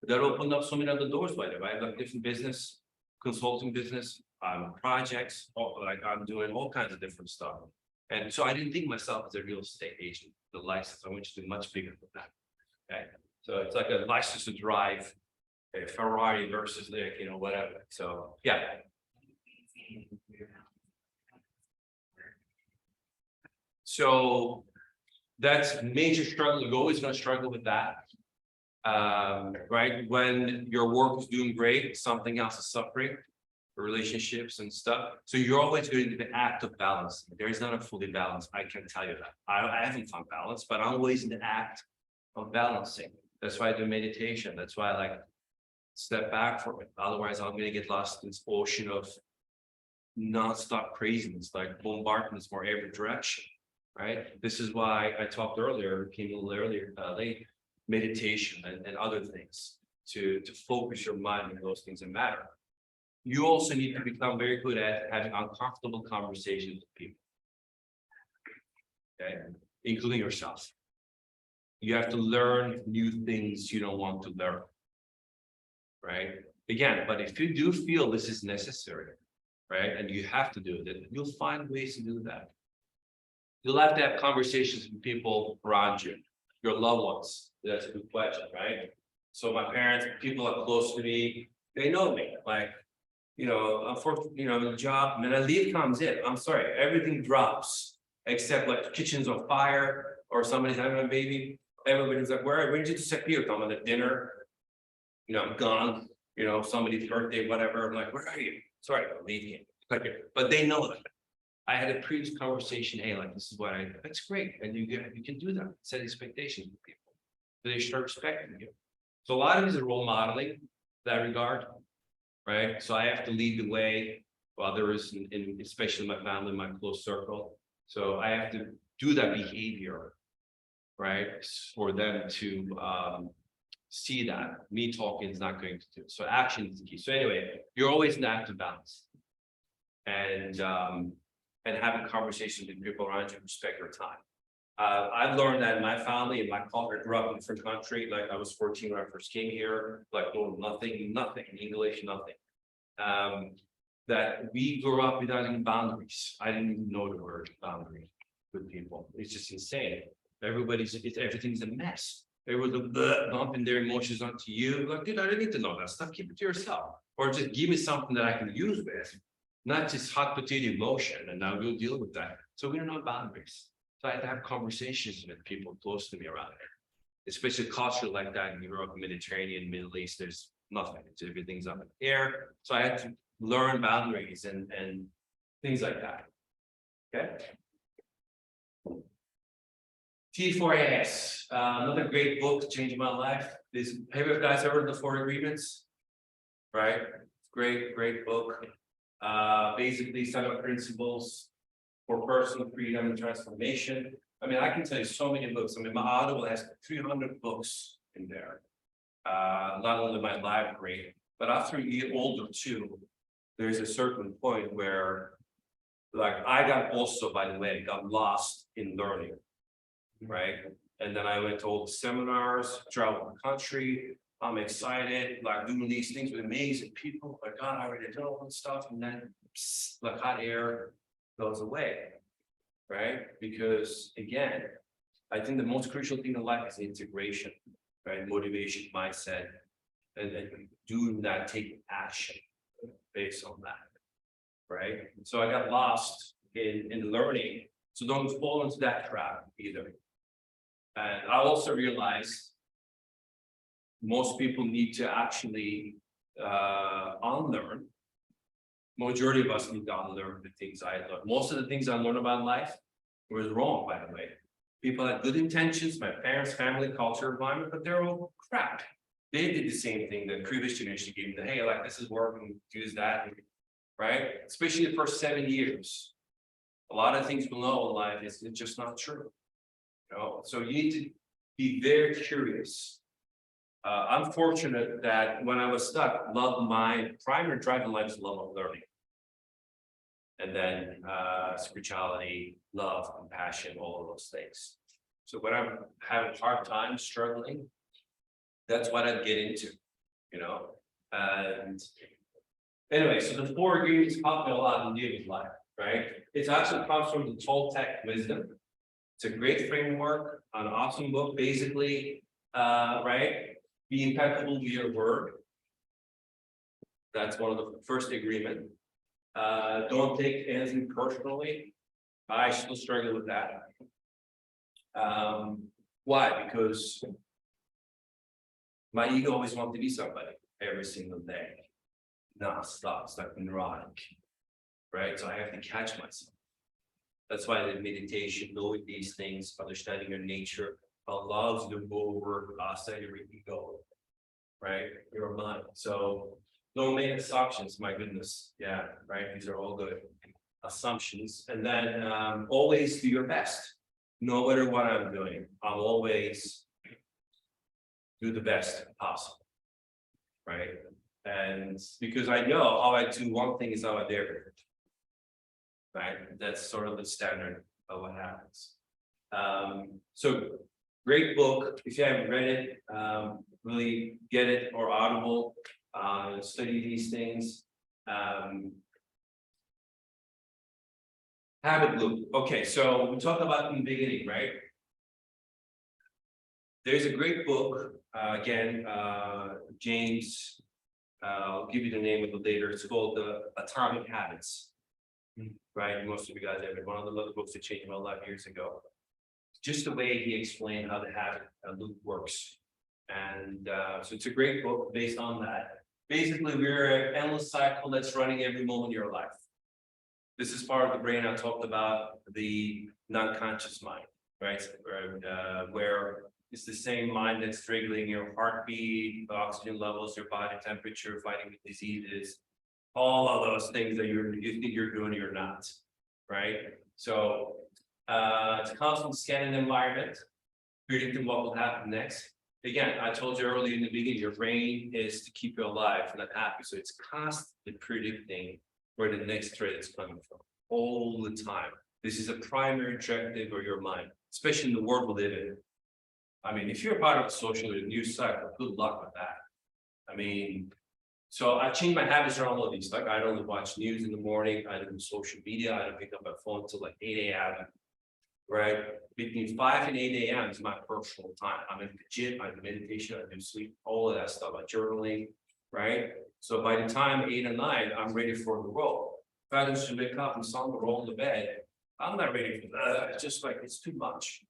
But that opened up so many other doors by them. I have a different business, consulting business, projects, I'm doing all kinds of different stuff. And so I didn't think myself as a real estate agent, the license, I went to do much bigger than that. Okay, so it's like a license to drive a Ferrari versus whatever. So yeah. So that's major struggle. You're always going to struggle with that. Right? When your work is doing great, something else is suffering. Relationships and stuff. So you're always going to be act of balance. There is not a fully balance. I can tell you that. I haven't found balance, but I'm always in the act of balancing. That's why I do meditation. That's why I like step back from it. Otherwise, I'm going to get lost in this ocean of nonstop craziness, like bombardments from every direction. Right. This is why I talked earlier, came a little earlier, late, meditation and other things to focus your mind on those things that matter. You also need to become very good at having uncomfortable conversations with people. Okay, including yourself. You have to learn new things you don't want to learn. Right? Again, but if you do feel this is necessary, right, and you have to do it, you'll find ways to do that. You'll have to have conversations with people around you, your loved ones. That's a good question, right? So my parents, people are close to me, they know me, like, unfortunately, the job, when a lead comes in, I'm sorry, everything drops, except like kitchen's on fire, or somebody's having a baby, everybody's like, where did you disappear? I'm at the dinner, I'm gone, somebody's birthday, whatever, I'm like, where are you? Sorry, I'm leaving. But they know that. I had a previous conversation, hey, like, this is what that's great, and you can do that, set expectations with people, so they start respecting you. So a lot of it is role modeling in that regard. Right, so I have to lead the way, while there is, especially my family, my close circle. So I have to do that behavior, right, for them to see that me talking is not going to do. So action is the key. So anyway, you're always in active balance, and having conversations with people around you, respect your time. I've learned that in my family, in my culture, I grew up in a different country. Like I was 14 when I first came here, like nothing, English, nothing. That we grew up without any boundaries. I didn't even know the word boundary with people. It's just insane. Everything's a mess. Everyone's bumping their emotions onto you. Like, dude, I don't need to know that stuff. Keep it to yourself. Or just give me something that I can use with, not just hot potato emotion, and now we'll deal with that. So we don't know boundaries. So I had to have conversations with people close to me around there. Especially culture like that in Europe, Mediterranean, Middle East, there's nothing, everything's up in the air. So I had to learn boundaries and things like that. Okay. T4AS, another great book, changed my life. Have you guys ever read the 4 Agreements? Right, great book. Basically, 7 principles for personal freedom and transformation. I mean, I can tell you so many books. I mean, my Audible has 300 books in there. Not only my library, but after you get older too, there's a certain point where, like, I got also, by the way, got lost in learning, right? And then I went to all the seminars, traveled the country. I'm excited, like doing these things with amazing people. Like, God, I already know all this stuff, and then like hot air goes away, right? Because again, I think the most crucial thing in life is integration, right? Motivation, mindset, and doing that, taking action based on that, right? So I got lost in learning, so don't fall into that trap either. And I also realized most people need to actually unlearn. Majority of us need to unlearn the things I learned. Most of the things I learned about life was wrong, by the way. People had good intentions, my parents, family, culture, environment, but they're all crap. They did the same thing that previous generation gave them. Hey, like, this is working, use that, right? Especially the first 7 years. A lot of things we know in life is it's just not true. You know, so you need to be very curious. I'm fortunate that when I was stuck, my primary drive in life is love of learning. And then spirituality, love, compassion, all of those things. So when I'm having a hard time struggling, that's what I'd get into, you know. And anyway, so the 4 Agreements help me a lot in daily life, right? It actually comes from the Toltec wisdom. It's a great framework, an awesome book, basically, right? Be impeccable with your word. That's one of the first agreement. Don't take anything personally. I still struggle with that. Why? Because my ego always wants to be somebody every single day. Non-stop, it's like neurotic, right? So I have to catch myself. That's why the meditation, knowing these things, understanding your nature, allows you to move over outside your ego, right? Your mind. So don't make assumptions, my goodness. Yeah, right. These are all good assumptions. And then always do your best. No matter what I'm doing, I'll always do the best possible. Right. And because I know how I do one thing is how I do everything. Right. That's sort of the standard of what happens. So great book. If you haven't read it, really get it, or Audible, study these things. Habit loop. Okay, so we talked about in the beginning, right? There's a great book, again, James, I'll give you the name of it later. It's called Atomic Habits. Right, most of you guys have read one of the other books that changed my life years ago. Just the way he explained how the habit loop works. And so it's a great book based on that. Basically, we're an endless cycle that's running every moment of your life. This is part of the brain I talked about, the non-conscious mind, right? Where it's the same mind that's regulating your heartbeat, the oxygen levels, your body temperature, fighting with diseases, all of those things that you think you're doing, you're not, right? So it's a constant scanning the environment, predicting what will happen next. Again, I told you earlier in the beginning, your brain is to keep you alive, not happy. So it's constantly predicting where the next threat is coming from all the time. This is a primary objective of your mind, especially in the world we live in. I mean, if you're part of a social news cycle, good luck with that. I mean, so I changed my habits around all of these. Like, I don't watch news in the morning. I don't do social media. I don't pick up my phone until like 8 a.m. Right? Between 5 and 8 a.m. is my personal time. I'm in the gym, I do meditation, I do sleep, all of that stuff, I'm journaling, right? So by the time 8 or 9, I'm ready for the world. If I just wake up and somewhere roll in the bed, I'm not ready for that, it's just like, it's too much.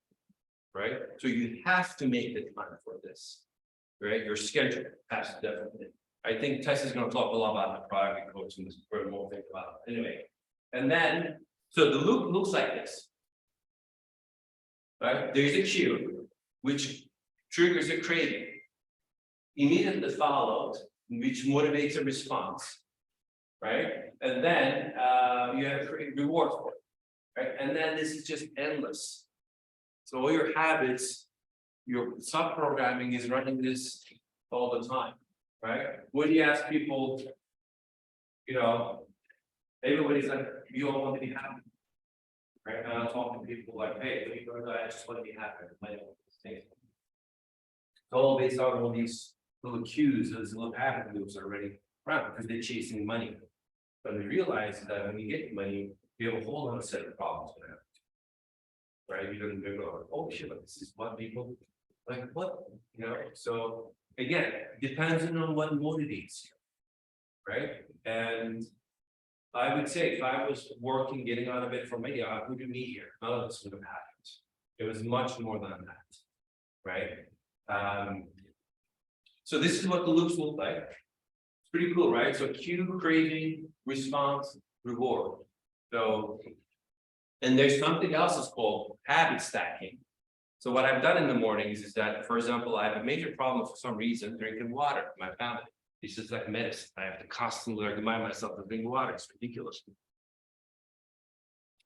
Right, so you have to make the time for this. Right, your schedule has to definitely. I think Tess is gonna talk a lot about the private coaching, this is where more think about it. Anyway. And then, so the loop looks like this. Right, there's a cue, which triggers a craving. Immediately followed, which motivates a response. Right, and then you have to create reward for it. Right, and then this is just endless. So all your habits, your sub-programming is running this all the time, right? When you ask people, you know, everybody's like, you all want to be happy. Right, and I'm talking to people like, hey, I just want to be happy. It's all based on all these little cues, those little habit loops already around because they're chasing money. But we realize that when you get money, you have a whole other set of problems with that. Right, you don't go, oh shit, this is what people like, what, you know, so again, depends on what motivates you. Right, and I would say if I was working, getting out of it for me, I wouldn't be here, none of this would have happened. It was much more than that, right? So this is what the loops look like. It's pretty cool, right? So cue, craving, response, reward. So and there's something else that's called habit stacking. So what I've done in the mornings is that, for example, I have a major problem for some reason drinking water. My family, it's just like medicine. I have to constantly remind myself to drink water. It's ridiculous.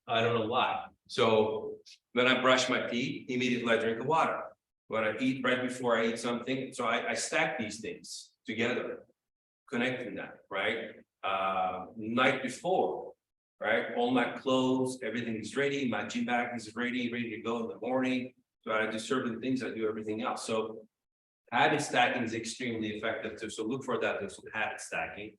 I don't know why. So when I brush my teeth, immediately I drink the water. When I eat right before I eat something, so I stack these things together, connecting them, right? Night before. Right, all my clothes, everything is ready, my gym bag is ready to go in the morning. So I do certain things, I do everything else. So habit stacking is extremely effective too. So look for that. There's habit stacking.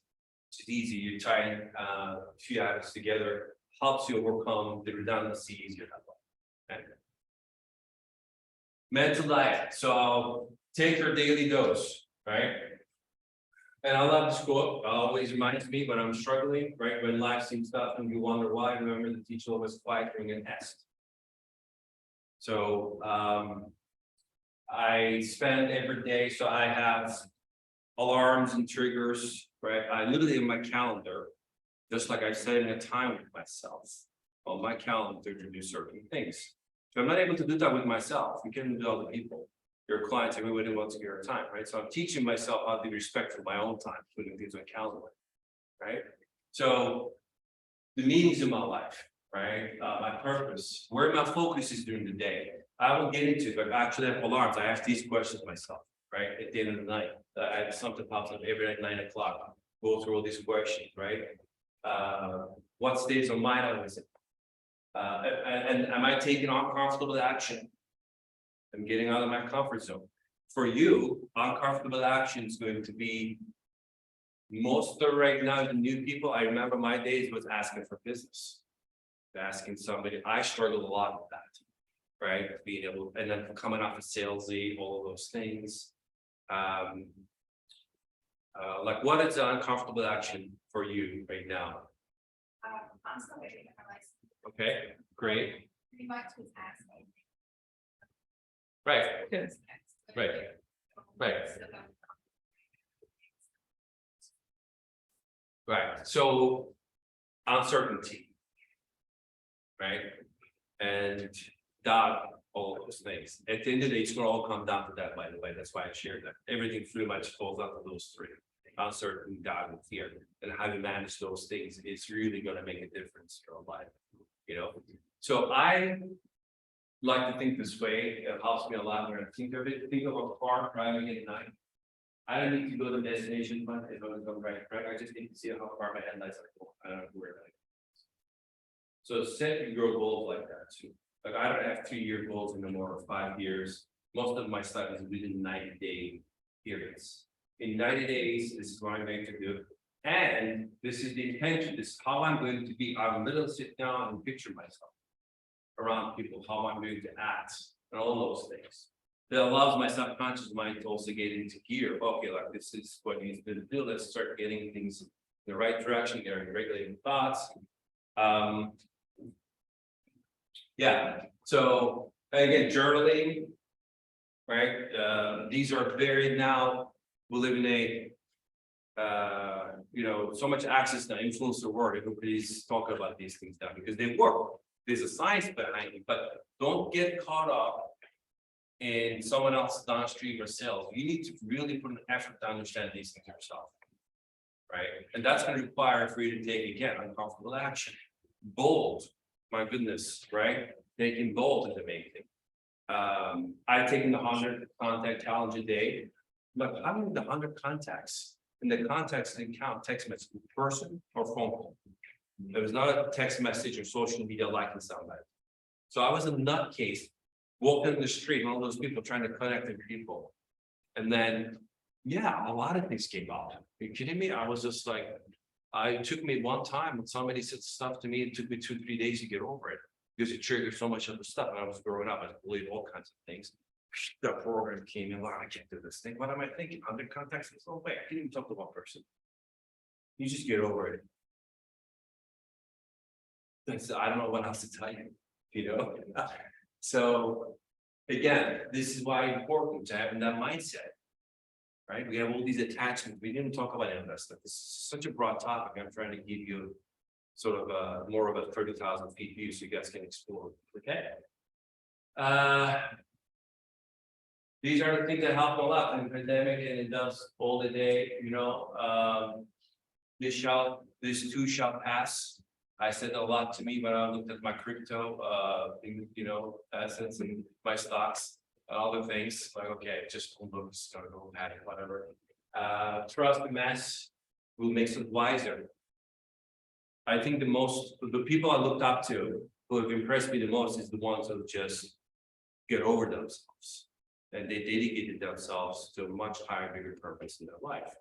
It's easy. You tie a few habits together, helps you overcome the redundancies you have. Okay. Mental diet. So take your daily dose, right? And I love this quote, always reminds me when I'm struggling, right? When life seems tough and you wonder why, remember the teacher was quiet during a test. So I spend every day, so I have alarms and triggers, right? I literally in my calendar, just like I set in a time with myself on my calendar to do certain things. So I'm not able to do that with myself. We can do other people. Your clients, everybody wants to get your time, right? So I'm teaching myself how to be respectful of my own time, putting things on calendar, right? So the meanings in my life, right? My purpose, where my focus is during the day. I will get into it, but I actually have alarms. I ask these questions myself, right? At the end of the night, I have something pops up every night, 9 o'clock. Go through all these questions, right? What stays on my mind? And am I taking uncomfortable action? I'm getting out of my comfort zone. For you, uncomfortable action is going to be most of right now, the new people. I remember my days was asking for business, asking somebody. I struggled a lot with that, right? Being able, and then coming off of salesy, all of those things. Like, what is the uncomfortable action for you right now?
I'm still waiting for my license.
Okay, great.
Pretty much was asking.
Right. Right. Right. Right. So uncertainty. Right. And doubt, all of those things. At the end of the day, it's going to all come down to that, by the way. That's why I shared that. Everything pretty much falls out of those three. Uncertainty, doubt, and fear. And how you manage those things is really going to make a difference in your life. You know, so I like to think this way. It helps me a lot when I think of it. Think of a car driving at night. I don't need to go to the destination point. I don't go right. I just need to see how far my headlights are going. I don't know where that is. So set your goals like that too. Like I don't have 2-year goals anymore, or 5 years. Most of my stuff is within 90-day periods. In 90 days, this is what I'm going to do. And this is the intention. This is how I'm going to be. I will literally sit down and picture myself around people, how I'm going to act, and all those things. That allows my subconscious mind to also get into gear. Okay, like this is what he's going to do. Let's start getting things in the right direction, getting regulating thoughts. Yeah, so again, journaling. Right, these are very now, we live in a. So much access to influence the world, everybody's talking about these things now because they work. There's a science behind it, but don't get caught up. In someone else's downstream or sales, you need to really put an effort to understand these things yourself. Right, and that's gonna require for you to take again uncomfortable action. Bold, my goodness, right? Taking bold is amazing. I've taken the 100 contact challenge a day. But I mean the 100 contacts in the context didn't count text message, person or phone call. There was not a text message or social media liking somebody. So I was a nutcase walking in the street and all those people trying to connect with people. And then, yeah, a lot of things came out. Are you kidding me? I was just like, it took me one time when somebody said stuff to me, it took me 2-3 days to get over it. Because it triggered so much other stuff. And I was growing up, I believed all kinds of things. The program came in, well, I can't do this thing. What am I thinking? Under context, it's no way. I can't even talk to one person. You just get over it. I don't know what else to tell you, So again, this is why it's important to have that mindset. Right? We have all these attachments. We didn't talk about any of that stuff. This is such a broad topic. I'm trying to give you sort of more of a 30,000 feet view so you guys can explore. Okay. These are the things that help a lot in the pandemic, and it does all the day, this too shall pass. I said a lot to me when I looked at my crypto, assets and my stocks and other things, like, okay, just looks gonna go bad, whatever. Trust the mass will make us wiser. I think the people I looked up to who have impressed me the most is the ones who just get over themselves. And they dedicated themselves to a much higher, bigger purpose in their life.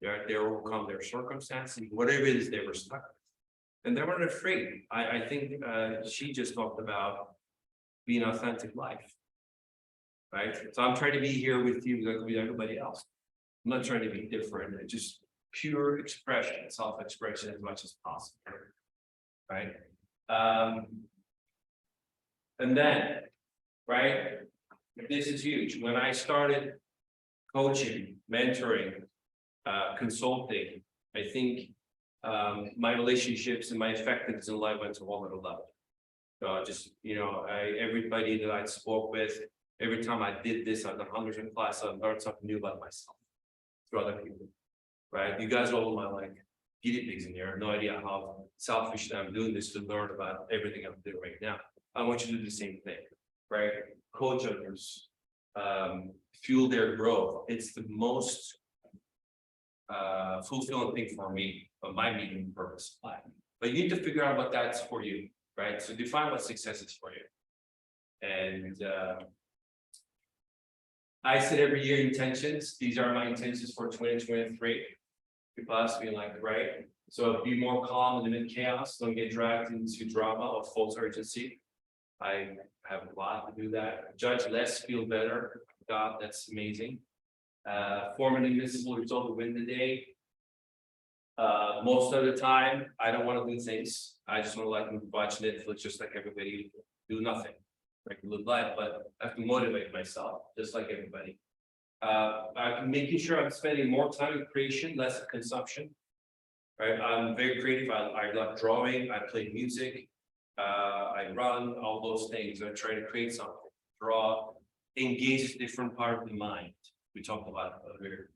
They overcome their circumstances, whatever it is they were stuck with. And they weren't afraid. I think she just talked about being authentic life. Right? So I'm trying to be here with you like with everybody else. I'm not trying to be different, it's just pure expression, self-expression as much as possible. Right? And then, right? This is huge. When I started coaching, mentoring, consulting, I think my relationships and my effectiveness in life went to a whole other level. Everybody that I spoke with, every time I did this, I've done hundreds of classes, I've learned something new about myself through other people. Right? You guys are all my guinea pigs in here. I have no idea how selfish I'm doing this to learn about everything I'm doing right now. I want you to do the same thing. Right? Coach others, fuel their growth. It's the most fulfilling thing for me, but my meaning purpose. But you need to figure out what that's for you, right? So define what success is for you. And I set every year intentions. These are my intentions for 2023. People ask me right? So be more calm and amid chaos. Don't get dragged into drama or false urgency. I have a lot to do that. Judge less, feel better. God, that's amazing. Form an invisible result to win the day. Most of the time, I don't want to do things. I just want to watch Netflix just like everybody, do nothing. Regular life, but I have to motivate myself, just like everybody. I'm making sure I'm spending more time in creation, less consumption. Right, I'm very creative. I love drawing. I play music. I run, all those things. I try to create something, draw, engage a different part of the mind. We talked about it earlier.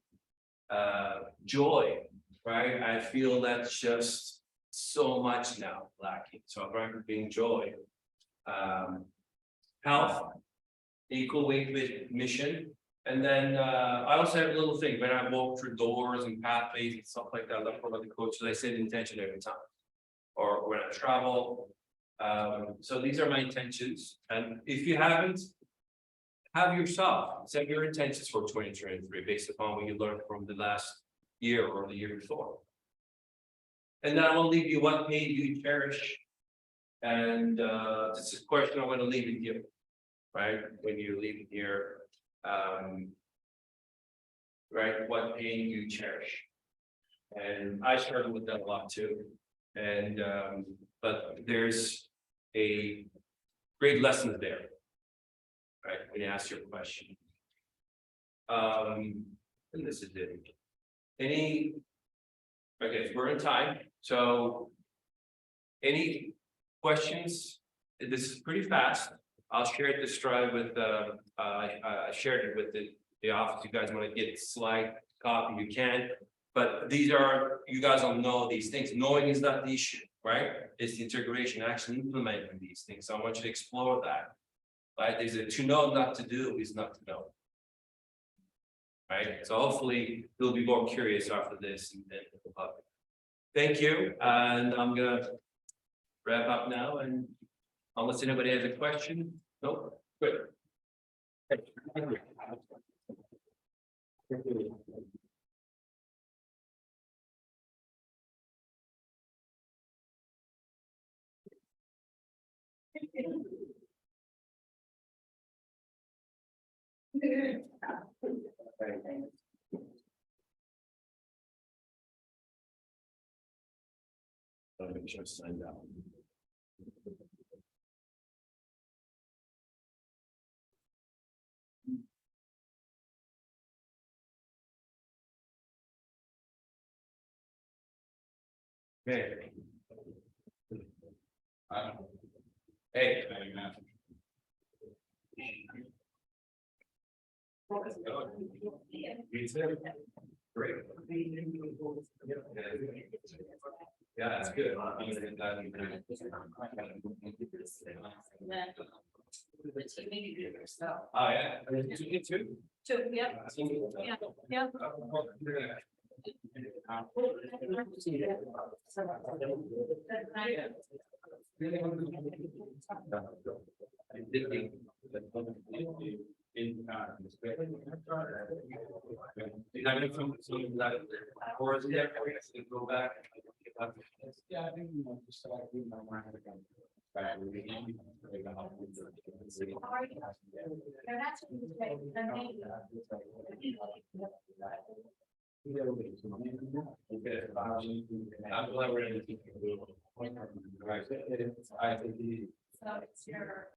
Joy, right? I feel that's just so much now lacking. So I'm trying to bring joy. Health, equal weight with mission. And then I also have a little thing when I walk through doors and pathways and stuff like that. Like one of the coaches, I set intention every time. Or when I travel. So these are my intentions. And if you haven't, have yourself set your intentions for 2023 based upon what you learned from the last year or the year before. And then I will leave you what pain you cherish. And this is a question I want to leave with you. Right? When you leave here, right? What pain you cherish. And I struggle with that a lot too. And but there's a great lessons there. Right, when you ask your question. And this is it. Okay, we're in time, so. Any questions? This is pretty fast. I'll share this drive with, I shared it with the office. You guys want to get slide copy, you can. But these are, you guys all know these things. Knowing is not the issue, right? It's the integration, actually implementing these things. So I want you to explore that. Right? There's a to know, not to do is not to know. Right? So hopefully you'll be more curious after this and then the public. Thank you, and I'm gonna wrap up now, and unless anybody has a question, nope, good. Thank you. I'll make sure I signed out. Okay. Hey. Great. Yeah, that's good. Oh, yeah. You too?
Two, yep, yeah.
Or is it go back?
Yeah, I think we want to start with my mind again.
I'm glad we're in.
Right, I think
So it's your